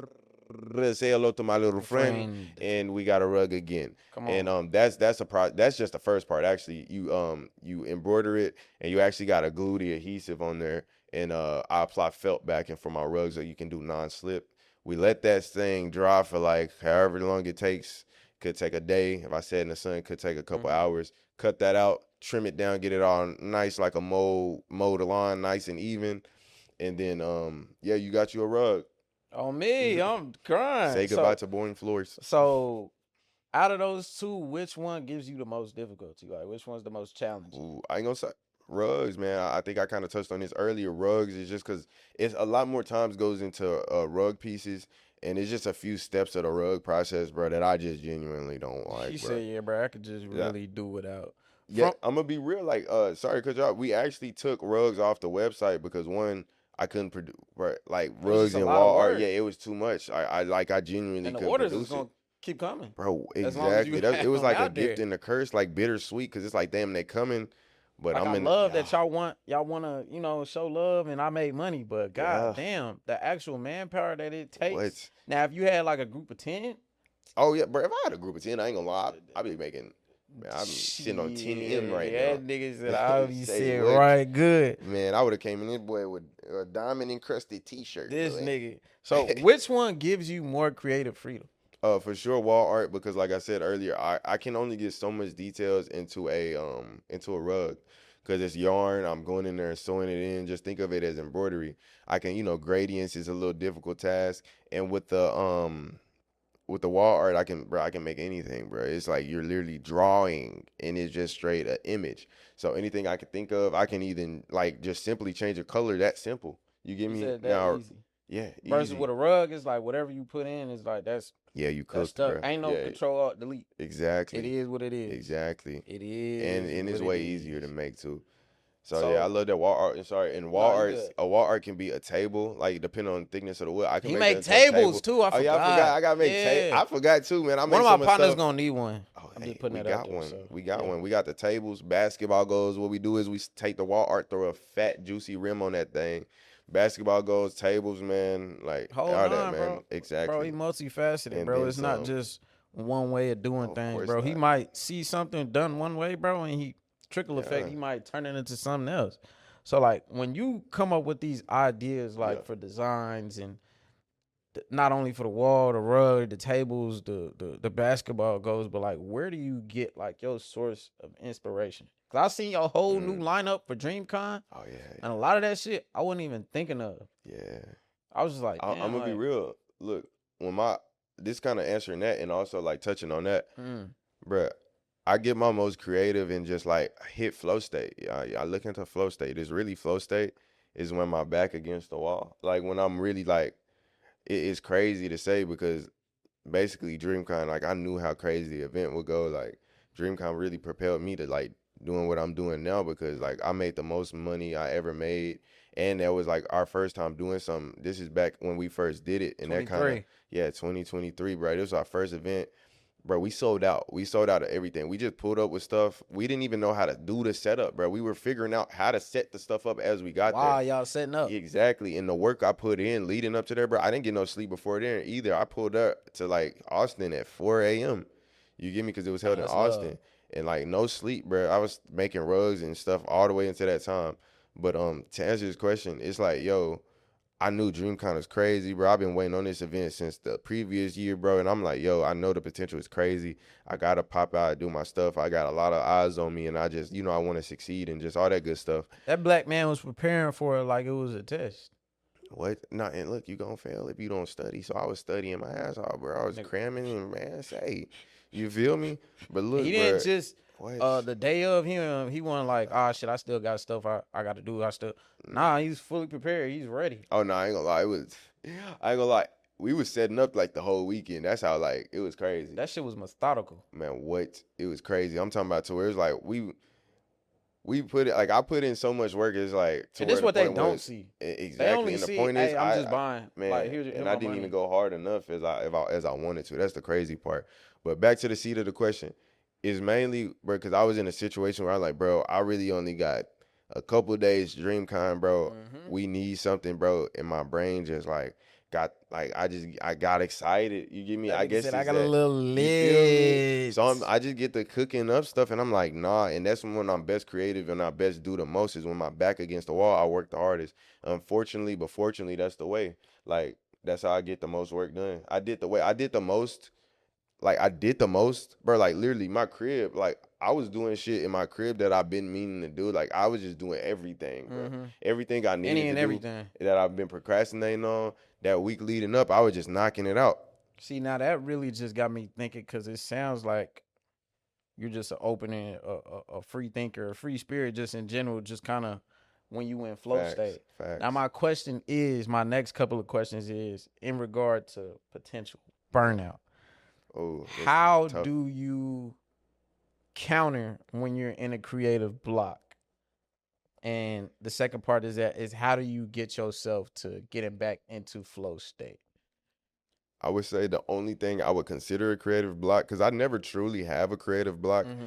say hello to my little friend, Friend, and we got a rug again. come And on. that's just the first part. Actually, you embroider it, and you actually got to glue the adhesive on there, and I apply felt backing for my rugs so you can do non-slip. We let that thing dry for like however long it takes. Could take a day. If I said in the sun, could take a couple Mm-hmm. hours. Cut that out, trim it down, get it all nice like a mold line, nice and even. And then yeah, you got you a rug. On me, I'm crying. Say goodbye to boring floors. So out of those two, which one gives you the most difficulty? Like, which one's the most challenging? Ooh, I ain't gonna say rugs, man. I think I kind of touched on this earlier. Rugs is just because it's a lot more times goes into rug pieces, and it's just a few steps of the rug process, bro, that I just genuinely don't She like, bro. said, "Yeah, bro, I could just Yeah, really do without." yeah. From I'm gonna be real. Like, sorry, cause y'all, we actually took rugs off the website because one, I couldn't produce, right, like it was just rugs a and lot of wall art. Yeah, work, it was too much. I genuinely and the couldn't orders is produce it. gonna keep coming Bro, as long as exactly. you It have was them like a out gift there. and a curse, like bittersweet, because it's like, damn, they coming, but Like, I I'm in, love yeah, that y'all wanna show love, and I made money, but god yeah, damn, the actual manpower that it takes. what? Now, if you had like a group of 10, Oh yeah, bro. If I had a group of 10, I ain't gonna lie, I be making, man, I'm sitting on 10M right shit, now. that nigga said I'll be Say sitting what? right good. Man, I would have came in this boy with a diamond encrusted T-shirt, This boy. nigga. So, which one gives you more creative freedom? For sure, wall art because, like I said earlier, I can only get so much details into a rug because it's yarn. I'm going in there and sewing it in. Just think of it as embroidery. I can gradients is a little difficult task, and with the with the wall art, I can make anything, bro. It's like you're literally drawing, and it's just straight an image. So anything I can think of, I can even like just simply change a color. That simple. You get You me said that now? easy. Yeah, Versus easy. with a rug, it's like whatever you put in is like Yeah, you that's cooked, stuck. bro. Ain't no Yeah, control alt delete. It exactly, is what it is. exactly. It And is it's what it way easier to is. make too. So yeah, I So love that wall art. And sorry, and no, wall you art, good. a wall art can be a table, like depending on the thickness of the wood. I can He make that make into a tables table. too. I Oh yeah, I forgot. forgot. I gotta make Yeah. I forgot too, man. I One make of so my much partners stuff. gonna need one. Oh, I'm just hey, putting we that out got there. one. So We got yeah. one. We got the tables, basketball goals. What we do is we take the wall art, throw a fat, juicy rim on that thing. Basketball goals, tables, man, like Hold all that, on, man. bro. Bro, he Exactly. multifaceted, And bro. then It's not some. just one way of doing Oh, of things, course bro. He not. might see something done one way, bro, and he trickle effect, Yeah. he might turn it into something else. So like when you come up with these ideas Yeah. like for designs and not only for the wall, the rug, the tables, the basketball goes, but like where do you get like your source of inspiration? Cause I seen your whole new Mm. lineup for DreamCon, Oh yeah. and a lot of that shit I wasn't even thinking of. Yeah. I was just like, I'm damn, gonna be like, real. Look, when my this kind of answering that and also like touching on that, mm, bruh, I get my most creative and just like hit flow state. I look into flow state. It's really flow state is when my back against the wall. Like when I'm really like, it's crazy to say because basically DreamCon, like I knew how crazy the event would go. Like DreamCon really propelled me to like doing what I'm doing now because like I made the most money I ever made. And that was like our first time doing something. This is back when we first did it. And that kind of, 23. yeah, 2023, bro. This was our first event. Bro, we sold out. We sold out of everything. We just pulled up with stuff. We didn't even know how to do the setup, bro. We were figuring out how to set the stuff up as we got there. Wow, y'all setting up. Exactly. And the work I put in leading up to there, bro, I didn't get no sleep before then either. I pulled up to like Austin at 4 a.m. You get me? Because it was held in That's love. Austin. And like no sleep, bro. I was making rugs and stuff all the way into that time. But to answer this question, it's like, yo, I knew DreamCon was crazy, bro. I've been waiting on this event since the previous year, bro. And I'm like, yo, I know the potential is crazy. I gotta pop out and do my stuff. I got a lot of eyes on me, and I just, I want to succeed and just all that good stuff. That black man was preparing for it like it was a test. What? No, and look, you gonna fail if you don't study. So I was studying my ass off, bro. I was Nigga, cramming and man, say, you feel me? But he look, didn't bro, just what? the day of him, he wasn't like, ah shit, I still got stuff I got to do. I still nah, he's fully prepared. He's ready. Oh no, I ain't gonna lie. It was, I ain't gonna lie. We was setting up like the whole weekend. That's how like it was crazy. That shit was methodical. Man, what? It was crazy. I'm talking about to where it was like we put it like I put in so much work. It's like to And this where is the what they point don't was see. They exactly. only And the see, point is, hey, I'm just buying. Like man, here's and my I didn't money. even go hard enough as I wanted to. That's the crazy part. But back to the seat of the question is mainly, bro, because I was in a situation where I'm like, bro, I really only got a couple of days DreamCon, bro. Mm-hmm. We need something, bro. And my brain just like got like I got excited. You get me? That I nigga guess said I it's got a that. little You feel me? lit. So I just get the cooking up stuff, and I'm like, nah. And that's when I'm best creative and I best do the most is when my back against the wall. I work the hardest. Unfortunately, but fortunately, that's the way. Like that's how I get the most work done. I did the most. Like I did the most, bro. Like literally, my crib. Like I was doing shit in my crib that I've been meaning to do. Like I was just doing everything, bro. Mm-hmm. Everything I needed Any to and do everything. that I've been procrastinating on that week leading up. I was just knocking it out. See, now that really just got me thinking because it sounds like you're just an opening, a free thinker, a free spirit, just in general, just kind of when you in flow Facts, state. Now, facts. my question is, my next couple of questions is in regard to potential burnout. Oh, that's How tough. do you counter when you're in a creative block? And the second part is how do you get yourself to getting back into flow state? I would say the only thing I would consider a creative block, because I never truly have a creative block. Mm-hmm.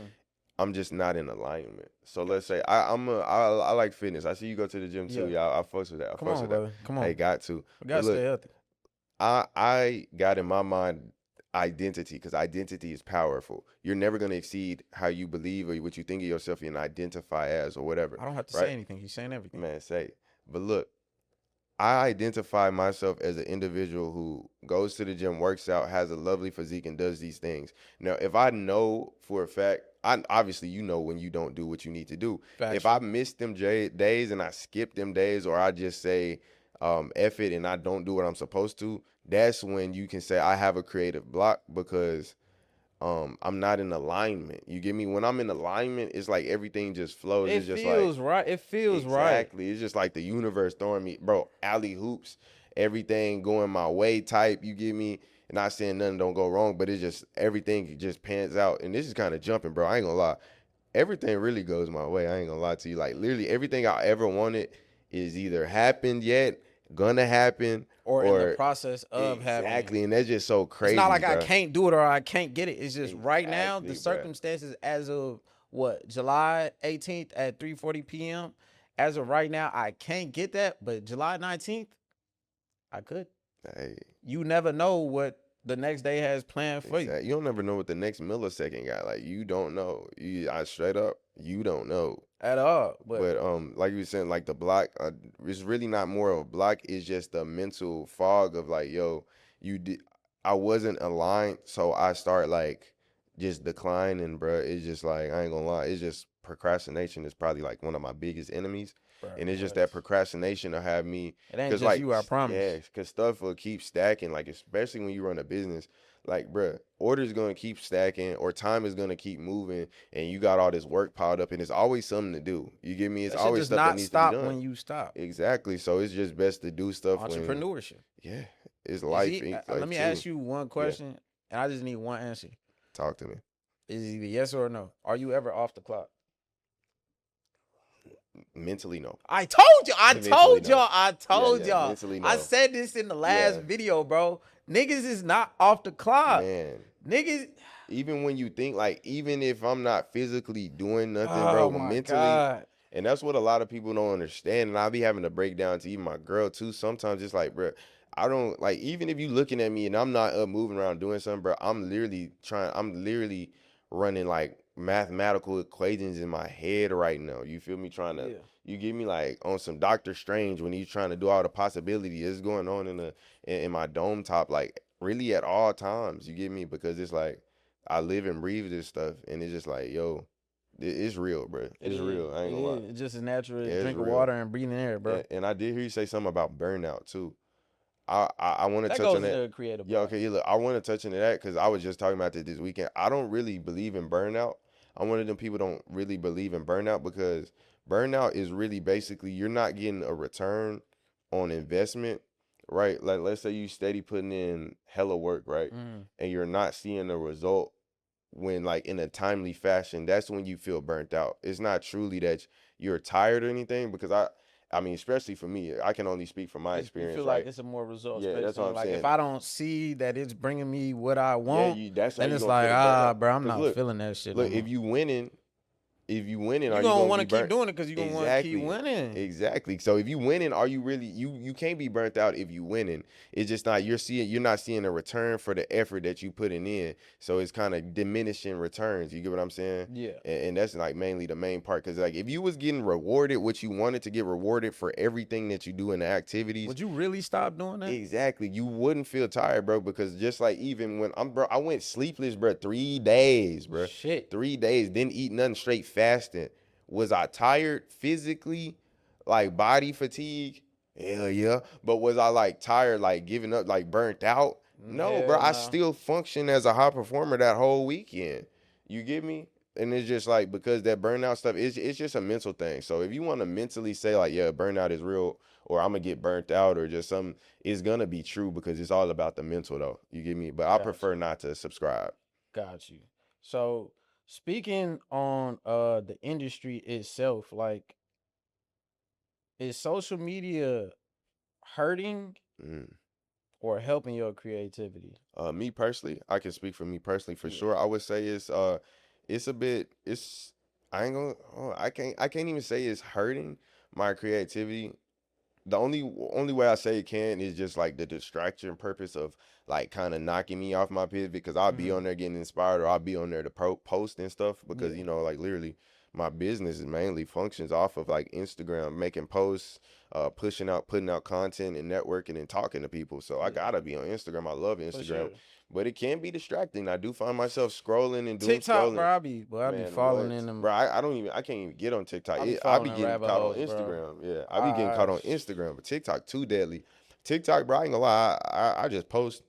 I'm just not in alignment. So let's say I like fitness. I see you go to the gym too. Yeah. Yeah, I fucks with that. I Come fucks on, with that. brother. Come Hey, on. got to. We But gotta look, stay healthy. I got in my mind identity because identity is powerful. You're never gonna exceed how you believe or what you think of yourself and identify as or whatever, I don't have to right? say anything. He's saying everything. Man, say. But look, I identify myself as an individual who goes to the gym, works out, has a lovely physique, and does these things. Now, if I know for a fact, I obviously you know when you don't do what you need to do. If Factual. I miss them days and I skip them days, or I just say effort and I don't do what I'm supposed to, that's when you can say I have a creative block because I'm not in alignment. You get me? When I'm in alignment, it's like everything just flows. It It's just like feels right. It feels right. exactly. It's just like the universe throwing me, bro, alley hoops, everything going my way type. You get me? Not saying nothing don't go wrong, but it's just everything just pans out. And this is kind of jumping, bro. I ain't gonna lie. Everything really goes my way. I ain't gonna lie to you. Like literally everything I ever wanted is either happened yet, gonna happen, Or in the or process of happening. exactly. And that's just so It's crazy, not like I bro. can't do it or I can't get it. It's just right now the Exactly, bro. circumstances as of what July 18th at 3:40 p.m. As of right now, I can't get that, but July 19th, I could. Hey, You never know what the next day has planned for you exactly. You don't never know what the next millisecond got. Like you don't know. I straight up, you don't know. at all. But But like you were saying, like the block, it's really not more of a block. It's just a mental fog of like, yo, you did. I wasn't aligned, so I start like just declining, bro. It's just like I ain't gonna lie. It's just procrastination is probably like one of my biggest enemies, bro, and it's just what? that procrastination to have me, It ain't cause just like you, I yeah, promise. cause stuff will keep stacking. Like especially when you run a business, like bro, orders gonna keep stacking, or time is gonna keep moving and you got all this work piled up and it's always something to do. You get me? It's That shit always does stuff that not needs to be stop done. when you stop. Exactly. So it's just best to do stuff when Entrepreneurship. yeah, it's Is life. he? Let Life me truly. ask you one Yeah. question, and I just need one answer. Talk to me. Is it either yes or no? Are you ever off the clock? Mentally no. I told you. I Mentally told no. y'all. I Yeah, told yeah. y'all. Mentally I no. said this in the last Yeah. video, bro. Niggas is not off the clock. Man. Niggas. Even when you think like even if I'm not physically doing nothing, bro, Oh but my mentally, god. and that's what a lot of people don't understand. And I be having to break down to even my girl too. Sometimes it's like, bro, I don't like even if you looking at me and I'm not moving around doing something, bro. I'm literally running like mathematical equations in my head right now. You feel me? Trying to Yeah. you get me like on some Doctor Strange when he's trying to do all the possibilities that's going on in my dome top, like really at all times. You get me? Because it's like I live and breathe this stuff, and it's just like, yo, it's real, bro. It It's is. real. I ain't It gonna lie. is. It's just as natural Yeah, as it's drinking real. water and breathing air, bro. And I did hear you say something about burnout too. I want to That touch on goes that. into a creative Yeah, block. okay. Yeah, look, I want to touch into that because I was just talking about this weekend. I don't really believe in burnout. I'm one of them people don't really believe in burnout because burnout is really basically you're not getting a return on investment, right? Like let's say you steady putting in hella work, right? Mm. And you're not seeing the result when like in a timely fashion, that's when you feel burnt out. It's not truly that you're tired or anything because I mean, especially for me, I can only speak from my You experience, feel like right? it's a more results Yeah, based that's what thing. I'm Like if saying. I don't see that it's bringing me what I Yeah, want, you that's how then you it's gonna feel like the burnout. bro, I'm Cause not feeling that shit no look, more. if you winning, You are you gonna gonna want be to keep burnt? doing it because you gonna want to keep Exactly. winning. Exactly. So if you winning, are you really you can't be burnt out if you winning. It's just not you're not seeing a return for the effort that you putting in. So it's kind of diminishing returns. You get what I'm saying? Yeah. And that's like mainly the main part. Cause like if you was getting rewarded what you wanted to get rewarded for everything that you do in the activities, Would you really stop doing that? exactly. You wouldn't feel tired, bro, because just like even when I went sleepless, bro, 3 days, bro. Shit. 3 days, didn't eat nothing, straight fasting. Was I tired physically, like body fatigue? Hell yeah. But was I like tired, like giving up, like burnt out? No, bro. Hell I no. still function as a high performer that whole weekend. You get me? And it's just like because that burnout stuff it's just a mental thing. So if you want to mentally say like, yeah, burnout is real, or I'm gonna get burnt out, or just something, it's gonna be true because it's all about the mental though. You get me? But I Got prefer you. not to subscribe. Got you. So speaking on the industry itself, like is social media hurting Mm. or helping your creativity? Me personally, I can speak for me personally for Yeah. sure. I would say it's a bit it's I ain't gonna I can't even say it's hurting my creativity. The only way I say it can is just like the distraction purpose of like kind of knocking me off my pivot because I'll be Mm-hmm. on there getting inspired or I'll be on there to post and stuff because Yeah. like literally my business is mainly functions off of like Instagram making posts, putting out content and networking and talking to people. So I Yeah. gotta be on Instagram. I love For Instagram, sure. but it can be distracting. I do find myself scrolling and doom TikTok, bro. scrolling. I be Man, falling what, in them. bro? I can't even get on TikTok. I be I falling be in getting rabbit caught on holes, bro. Instagram. Yeah, I be getting I caught on Instagram, but TikTok too deadly. TikTok, bro, I ain't gonna lie. I just post,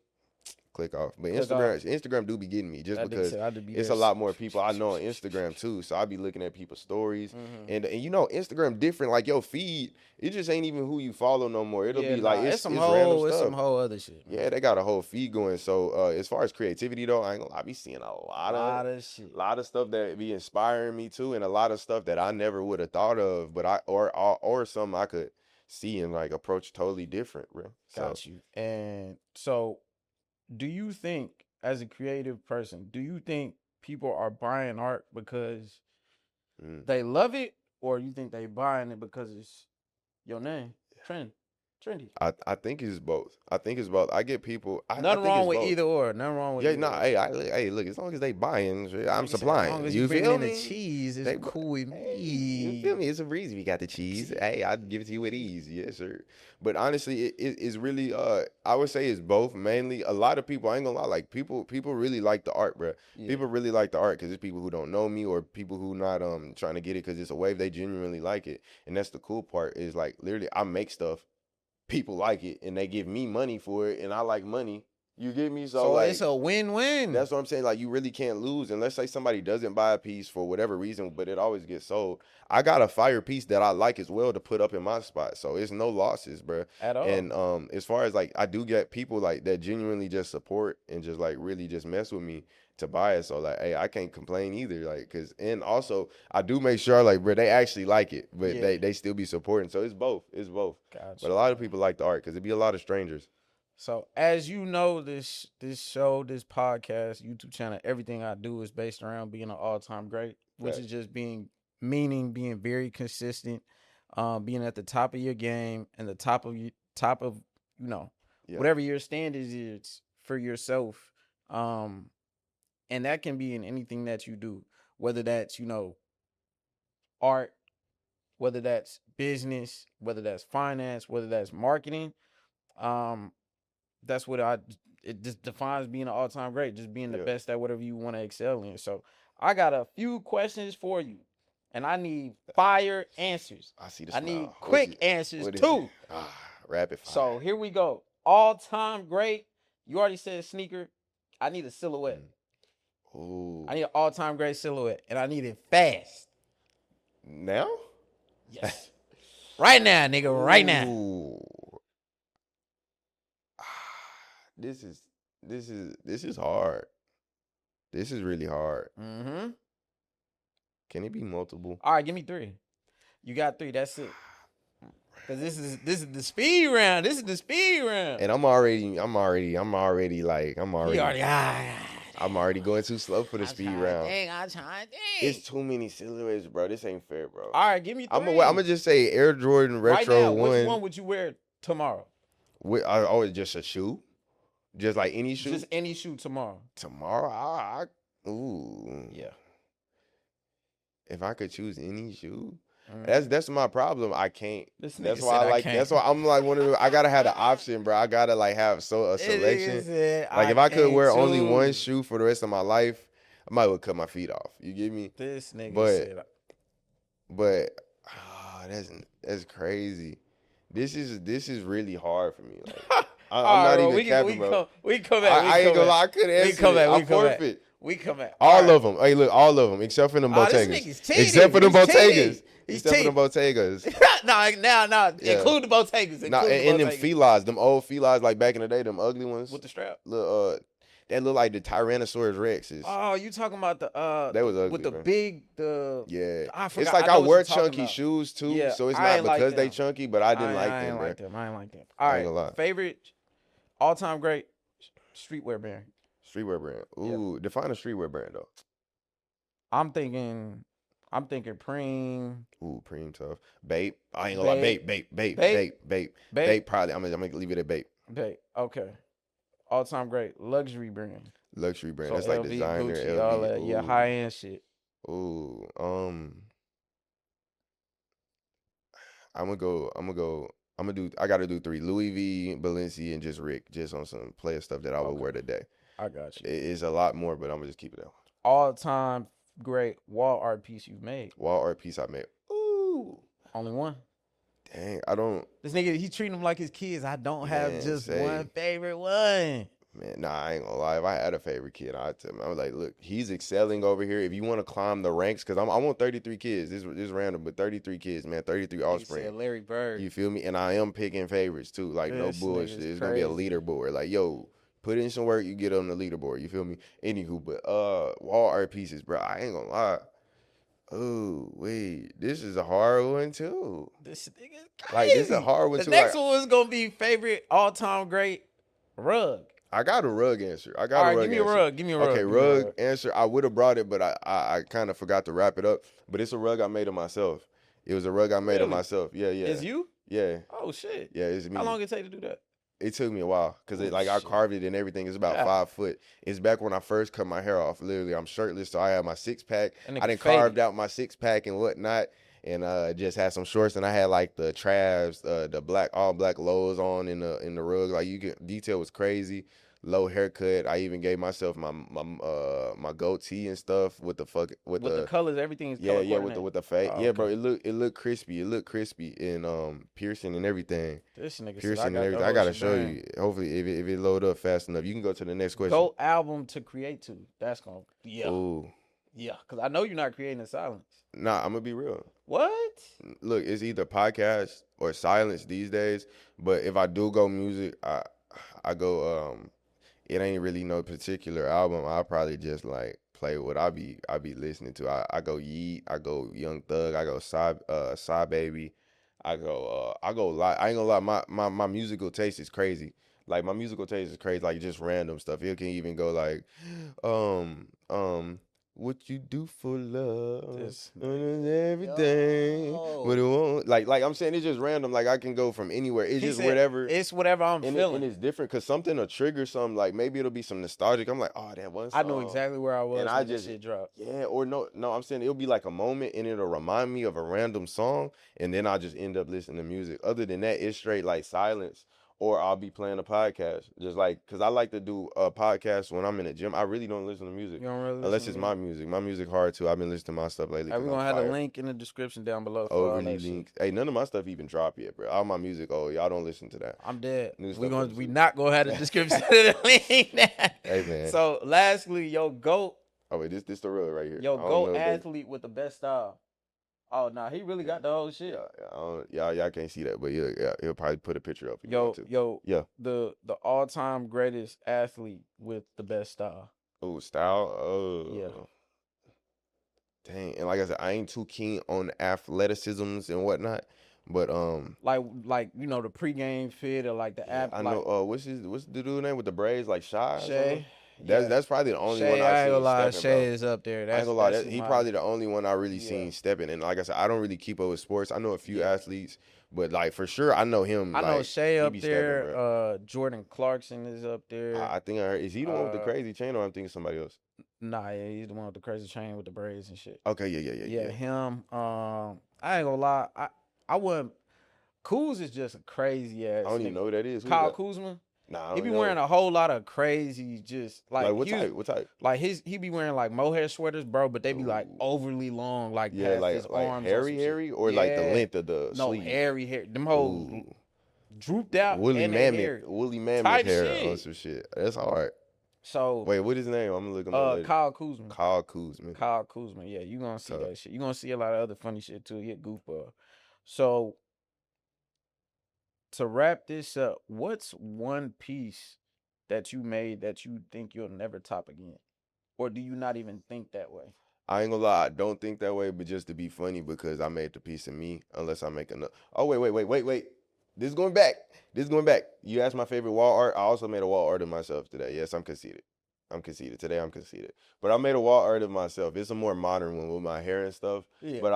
click off. But click off. Instagram do be getting me just That nigga because said I had to be it's there. a lot more people I know on Instagram too. So I be looking at people's stories, Mm-hmm. and you know Instagram different. Like your feed, it just ain't even who you follow no more. It'll Yeah, be like nah, it's it's random it's some stuff. whole other shit, man. Yeah, they got a whole feed going. So as far as creativity though, I ain't gonna lie, I be seeing a Lot of shit. lot of stuff that be inspiring me too, and a lot of stuff that I never would have thought of, but or something I could see and like approach totally different, bro. So Got you. And so, do you think, as a creative person, do you think people are buying art because mm. they love it, or you think they buying it because it's your name, trendy? I think it's both. I think it's both. I get people. I Nothing think wrong it's with both. either or. Nothing wrong with Yeah, either no, or. hey, look, as long as they buying, shit, I'm Like you said, as long supplying. as You bringing feel in the me? cheese, it's They, cool with hey, you feel me. me? It's a reason we got the cheese. Hey, I give it to you with ease, yes, sir. But honestly, it's really I would say it's both. Mainly, a lot of people. I ain't gonna lie, like people really like the art, bro. Yeah. People really like the art because it's people who don't know me or people who not trying to get it because it's a wave. They genuinely like it, and that's the cool part. Is like literally, I make stuff, people like it, and they give me money for it, and I like money. You get me? So So it's like a win-win. that's what I'm saying. Like you really can't lose. And let's say somebody doesn't buy a piece for whatever reason, but it always gets sold. I got a fire piece that I like as well to put up in my spot. So it's no losses, bro. At all. And as far as like I do get people like that genuinely just support and just like really just mess with me to buy it. So like, hey, I can't complain either. Like, cause and also I do make sure like, bro, they actually like it, but Yeah. they still be supporting. So it's both. It's both. Gotcha. But a lot of people like the art because it be a lot of strangers. So as you know, this show, this podcast, YouTube channel, everything I do is based around being an all-time great, which Right. is just being very consistent, being at the top of your game and the top of you know Yeah. whatever your standards is for yourself, and that can be in anything that you do, whether that's art, whether that's business, whether that's finance, whether that's marketing. Um, that's what it just defines being an all-time great, just being the Yeah. best at whatever you want to excel in. So I got a few questions for you, and I need fire answers. I see the I smile. need quick answers what is too. it? Rapid fire. So here we go. All-time great. You already said sneaker. I need a silhouette. Ooh. I need an all-time great silhouette, and I need it fast. Now? Yes. Right now, nigga. Right now. Ooh. This is hard. This is really hard. Mm-hmm. Can it be multiple? All right, give me 3. You got 3. That's it. Cause this is the speed round. This is the speed round. And I'm already I'm already going too slow for the speed round. I'm trying to think. It's too many silhouettes, bro. This ain't fair, bro. All right, give me 3. I'm gonna just say Air Jordan Retro right now, 1. Which one would you wear tomorrow? I always just a shoe. Just like any shoe. Just any shoe tomorrow. Tomorrow, ooh. Yeah. If I could choose any shoe, that's my problem. I can't. This nigga That's said why I like. can't. That's why I'm like one of the. I gotta have the option, bro. I gotta like have a selection. Like if I could wear only one shoe for the rest of my life, I might well cut my feet off. You get me? This nigga But- said. that's crazy. This is really hard for me. Like, All I'm right, not bro, even capping, bro. We come back. I ain't gonna lie. I couldn't answer come back, it. we I come back. forfeit. We come back. All right. of them. Hey, look, all of them except for them Oh, this Bottegas. nigga's cheating. Except for them He's Bottegas. cheating. He's Except for them Bottegas. no. Yeah. Include the Bottegas. Nah, and them felines, them old felines like back in the day, them ugly ones. with the strap. Look, that look like the Tyrannosaurus Rexes. Oh, you talking about the That was ugly, with the bro. big Yeah, I it's forgot. like I I know what wear you're talking chunky about. shoes too, Yeah, so it's I not ain't like because they them. chunky, but I didn't like I them, ain't bro. like them. I ain't like them. All I ain't gonna lie. right, favorite all-time great streetwear brand. Streetwear brand. Ooh, define a streetwear brand though. I'm thinking Preem. Ooh, Preem tough. Bape. I ain't gonna lie. Bape. Probably. I'm gonna leave it at Bape. Bape. Okay. All-time great luxury brand. Luxury brand. So That's like LV, designer. Gucci, LV. all that. Yeah, Ooh. high-end shit. Ooh. I'm gonna do. I gotta do 3: Louis V, Balenci, and just Rick, just on some player stuff that I would wear today. I got you. It's a lot more, but I'm gonna just keep it that one. All time great wall art piece you've made. Wall art piece I made. Ooh, Only one. dang, I don't. This nigga, he treating them like his kids. I don't have Man, just one favorite one. Man, nah, I ain't gonna lie. If I had a favorite kid, I'd tell him. I was like, look, he's excelling over here. If you want to climb the ranks, because I want 33 kids. This random, but 33 kids, man, 33 He offspring. said Larry Bird. You feel me? And I am picking favorites too. Like no This bullshit. nigga's It's gonna be a crazy. leaderboard. Like yo, put in some work, you get on the leaderboard. You feel me? Anywho, but wall art pieces, bro. I ain't gonna lie. Oh wait, this is a hard one too. This nigga's crazy. Like this is a hard one The too. next Like, one is gonna be favorite all time great rug. I got a rug answer. I got All a right, rug give me a answer. rug. Give me a rug. Okay, give me a rug rug. answer. I would have brought it, but I kind of forgot to wrap it up. But it's a rug I made of myself. It was a rug I made of Really? myself. Yeah. It's you? Yeah. Oh shit. Yeah, it's me. How long it take to do that? It took me a while because Oh, I shit. carved it and everything. It's about Yeah. 5 foot. It's back when I first cut my hair off. Literally, I'm shirtless, so I had my 6-pack. That nigga I done faded. carved out my 6-pack and whatnot, and just had some shorts. And I had like the Travs, the all black lows on in the rug. Like you get detail was crazy. Low haircut. I even gave myself my goatee and stuff with the With the colors, everything is color with coordinated. the fade. Oh, Yeah, bro. okay. It looked crispy. It looked crispy and piercing and everything. This nigga said Piercing I and got everything. the I whole gotta show shebang. you. Hopefully, if it load up fast enough, you can go to the next question. Go album to create to. That's gonna Ooh, yeah. Cause I know you're not creating in silence. nah, I'm gonna be real. What? Look, it's either podcast or silence these days. But if I do go music, I go. It ain't really no particular album. I'll probably just like play what I be listening to. I go Yeet, I go Young Thug, I go Psy Baby, I go lie. I ain't gonna lie, my musical taste is crazy. Like my musical taste is crazy, like just random stuff. It can even go like, what you do for love, This and everything, but it won't. Like I'm saying, it's just random. Like I can go from anywhere. It's He just said, whatever. It's whatever I'm And feeling. it's different because something will trigger something. Like maybe it'll be some nostalgic. I'm like, oh, that one song. I know exactly where I was And when I this just shit dropped. yeah, or no, I'm saying it'll be like a moment and it'll remind me of a random song, and then I'll just end up listening to music. Other than that, it's straight like silence, or I'll be playing a podcast. Just like because I like to do a podcast when I'm in the gym. I really don't listen to music You don't really unless listen it's to my me? music. My music hard too. I've been listening to my stuff lately. Hey, we're 'Cause gonna I'm have the fired. link in the description down below for all Overly that shit. linked. Hey, none of my stuff even dropped yet, bro. All my music. Oh, y'all don't listen to that. I'm dead. New We stuff gonna never we seen. not gonna have the description of the link. Hey man. So lastly, yo GOAT Oh wait, this the real right here. Yo, I don't GOAT know if they- athlete with the best style. Oh, nah, he really got the whole shit. Y'all can't see that, but yeah, he'll probably put a picture up if you want to. Yo, the all-time greatest athlete with the best style. Oh, style. Oh, Yeah. Dang, and like I said, I ain't too keen on athleticisms and whatnot, but Like you know the pregame fit or like the yeah, app. I like, know. What's the dude name with the braids? Like Shy. Or something? Shay. Yeah. That's probably the only Shay, one I I've ain't seen gonna lie, stepping, Shay bro. is up there. I That's, ain't gonna lie, that's he my- probably the only one I really Yeah. seen stepping. And like I said, I don't really keep up with sports. I know a few athletes, but like for sure, I know him. I know like, Shay he up be there. stepping, bro. Jordan Clarkson is up there. I think I heard. Is he the one with the crazy chain, or I'm thinking somebody else? Nah, yeah, he's the one with the crazy chain with the braids and shit. Okay, yeah. Him. I ain't gonna lie. I wouldn't. Kuz is just a crazy ass. I don't even nigga. know who that is. Who Kyle is that? Kuzma. Nah, I He don't be know. wearing a whole lot of crazy, just like what he was- type? What type? Like he be wearing like mohair sweaters, bro, but they be like Ooh. overly long, like Yeah, past his arms. or some hairy, shit. or like the Yeah. length of the No, sleeve. hairy hair. Them hoes Ooh. drooped out. Woolly and they mammoth, hairy. woolly mammoth Type hair shit. on some shit. That's hard. So Wait, what is his name? I'm gonna look him up later. Kyle Kuzma. Kyle Kuzma. Kyle Kuzma. Yeah, you gonna see Tough. that shit. You gonna see a lot of other funny shit too. He a goofball. So to wrap this up, what's one piece that you made that you think you'll never top again? Or do you not even think that way? I ain't gonna lie, I don't think that way, but just to be funny because I made the piece of me. Unless I make another. Oh wait. This is going back. You asked my favorite wall art. I also made a wall art of myself today. Yes, I'm conceited. Today I'm conceited. But I made a wall art of myself. It's a more modern one with my hair and stuff. Yeah. But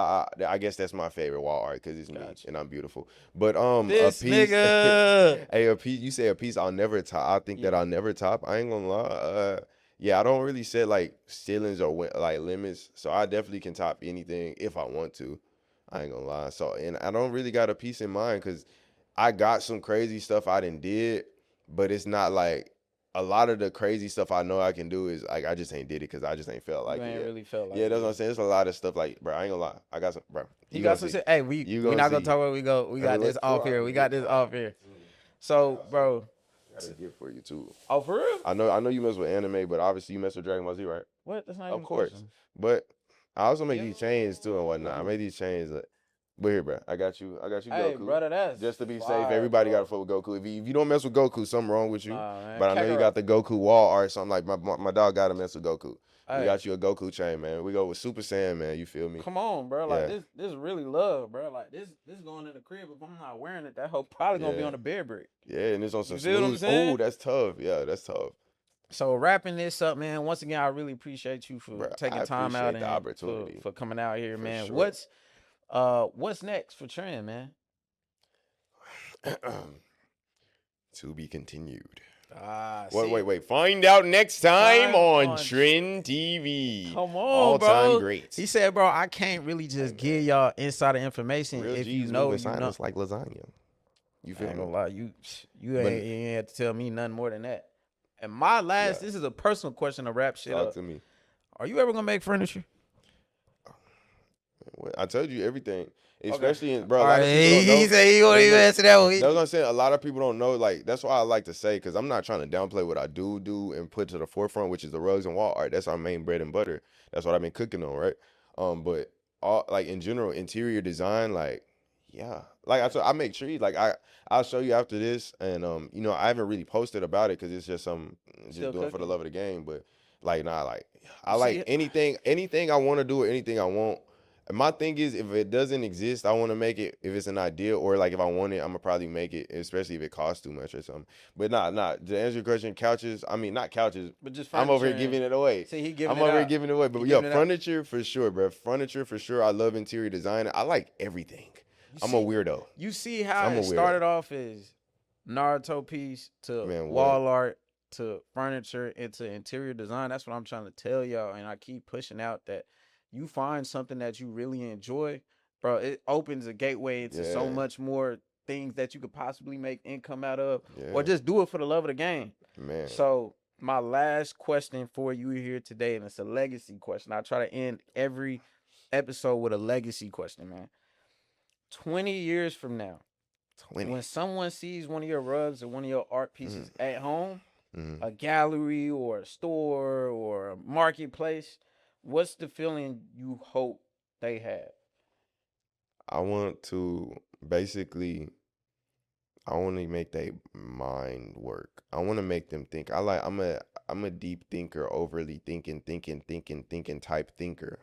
I guess that's my favorite wall art because it's me Gotcha. and I'm beautiful. But This a piece, nigga. hey, a piece. You say a piece I'll never top. I think that I'll never top. I ain't gonna lie. Yeah, I don't really set like ceilings or like limits. So I definitely can top anything if I want to. I ain't gonna lie. So and I don't really got a piece in mind because I got some crazy stuff I done did, but it's not like a lot of the crazy stuff I know I can do is like I just ain't did it because I just ain't felt like You it ain't yet. really felt like Yeah, it. that's what I'm saying. There's a lot of stuff like, bro. I ain't gonna lie. I got some, bro. He You got gonna some see. shit. Hey, You we gonna not gonna see. talk about we got this off here. We got this off here. So, bro. Got a gift for you too. Oh, for real? I know you mess with anime, but obviously you mess with Dragon Ball Z, right? What? That's not Of even a course. question. But I also make these chains too and whatnot. I made these chains. But here, bro, I got you Hey, Goku. brother, that's Just to be safe, fire, everybody bro. got to fuck with Goku. If you don't mess with Goku, something wrong with you. Nah, man. But I know you got the Goku wall art, so I'm like, my dog got to mess with Goku. We Hey, got you a Goku chain, man. We go with Super Saiyan, man. You feel me? come on, bro. Like Yeah. this really love, bro. Like this going in the crib. If I'm not wearing it, that hoe probably gonna be Yeah. on the bed brick. Yeah, and it's on some You feel what I'm smooth. saying? Oh, that's tough. Yeah, that's tough. So wrapping this up, man. Once again, I really appreciate you for Bro, taking I time out appreciate the and opportunity. for coming out here, For man. sure. What's next for Trend, man? To be continued. See, Wait. Find out next time on on Trend TV. Come on, All-time bro. greats. He said, bro, I can't really just give y'all insider information. Real If G's you know, moving you know. silence like lasagna. You I feel ain't me? gonna lie, you But- ain't have to tell me nothing more than that. And my last, Yeah. this is a personal question to wrap shit Talk up. to me. Are you ever gonna make furniture? I told you everything. Especially in, bro, a All lot right, of people don't know. he said he won't Look, even look, answer that one. That's what I'm saying. A lot of people don't know. Like, that's why I like to say, because I'm not trying to downplay what I do and put to the forefront, which is the rugs and wall art. That's our main bread and butter. That's what I've been cooking on, right? But all like in general, interior design, like, yeah. Like I make trees. Like I'll show you after this, and you know, I haven't really posted about it because it's just Still doing it for the cooking. love of the game. But like, nah, like I You like see- anything I want to do or anything I want. And my thing is, if it doesn't exist, I want to make it. If it's an idea, or like if I want it, I'm gonna probably make it, especially if it costs too much or something. But nah. To answer your question, couches. I mean, not couches. But just I'm over here furniture giving it away. See, he giving I'm it over here out. giving it away. But He yeah, giving it out. furniture for sure, bro. Furniture for sure. I love interior design. I like everything. I'm a weirdo. You see how I'm a it weirdo. started off as Naruto piece to Man, wall art to furniture into interior design. That's what I'm trying to tell y'all, and I keep pushing out that you find something that you really enjoy, bro. It opens a gateway into so Yeah. much more things that you could possibly make income out of, Yeah. or just do it for the love of the game. Man. So my last question for you here today, and it's a legacy question. I try to end every episode with a legacy question, man. 20 years from now, 20. when someone sees one of your rugs or one of your art pieces at home, Mhm. a gallery or a store or a marketplace, what's the feeling you hope they have? I want to basically, I want to make their mind work. I want to make them think. I'm a deep thinker, overly thinking type thinker.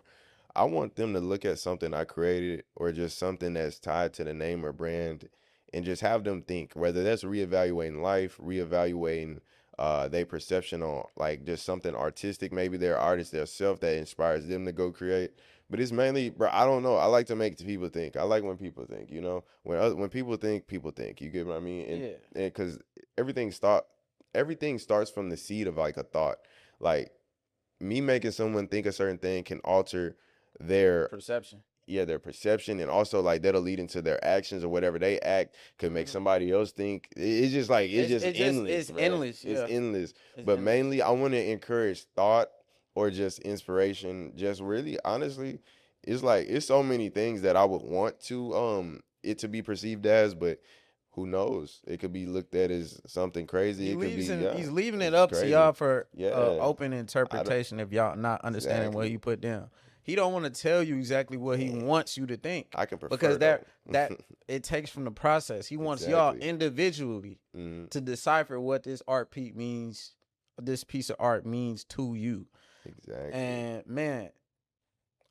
I want them to look at something I created or just something that's tied to the name or brand and just have them think, whether that's reevaluating life, reevaluating their perception on like just something artistic, maybe their artist, their self that inspires them to go create. But it's mainly, bro, I don't know. I like to make people think. I like when people think, you know, when people think. You get what I mean? And, Yeah. And because everything starts from the seed of like a thought. Like me making someone think a certain thing can alter their Perception. their perception, and also like that'll lead into their actions or whatever they act could make somebody else think. It's just like it's just endless. It's bruh. endless. It's Yeah. endless. It's But endless. mainly, I want to encourage thought or just inspiration. Just really, honestly, it's like it's so many things that I would want to it to be perceived as, but who knows? It could be looked at as something crazy. It could be He's leaving it it's up to crazy. y'all for Yeah. open interpretation if y'all not understanding what he put down. He don't want to tell you exactly what he wants you to think. I can prefer Because though. that it takes from the process. He wants y'all Exactly. individually Mhm. to decipher what this art piece means, this piece of art means to you. Exactly. And man,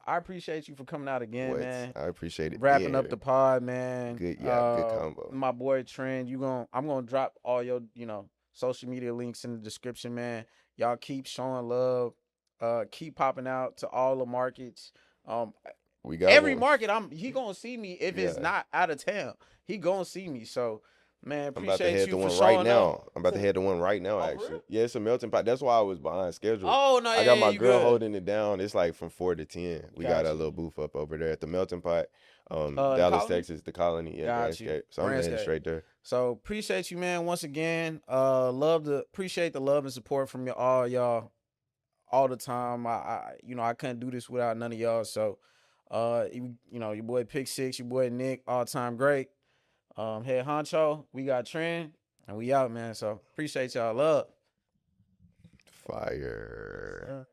I appreciate you for coming out again, man. I appreciate it. Wrapping up the pod, man. Good combo. My boy Trend, I'm gonna drop all your, social media links in the description, man. Y'all keep showing love. Keep popping out to all the markets. We got Every one. market he gonna see me if it's Yeah. not out of town. He gonna see me. So Man, I'm about to appreciate head you to for one right showing up. now. I'm about to head to one right now, Oh, for actually. real? Yeah, it's a melting pot. That's why I was behind schedule. Oh no, I yeah, got yeah, my you girl good. holding it down. It's like from 4 to 10. We got a Got you. little booth up over there at the melting pot, The Dallas, colony? Texas, the colony, yeah, Got you. Brandscape. So I'm heading Brandscape. straight there. So appreciate you, man. Once again, appreciate the love and support from all y'all all the time. I couldn't do this without none of y'all. So, your boy Pick Six, your boy Nick, all time great. Head honcho, we got Trend, and we out, man. So appreciate y'all. Love. Fire.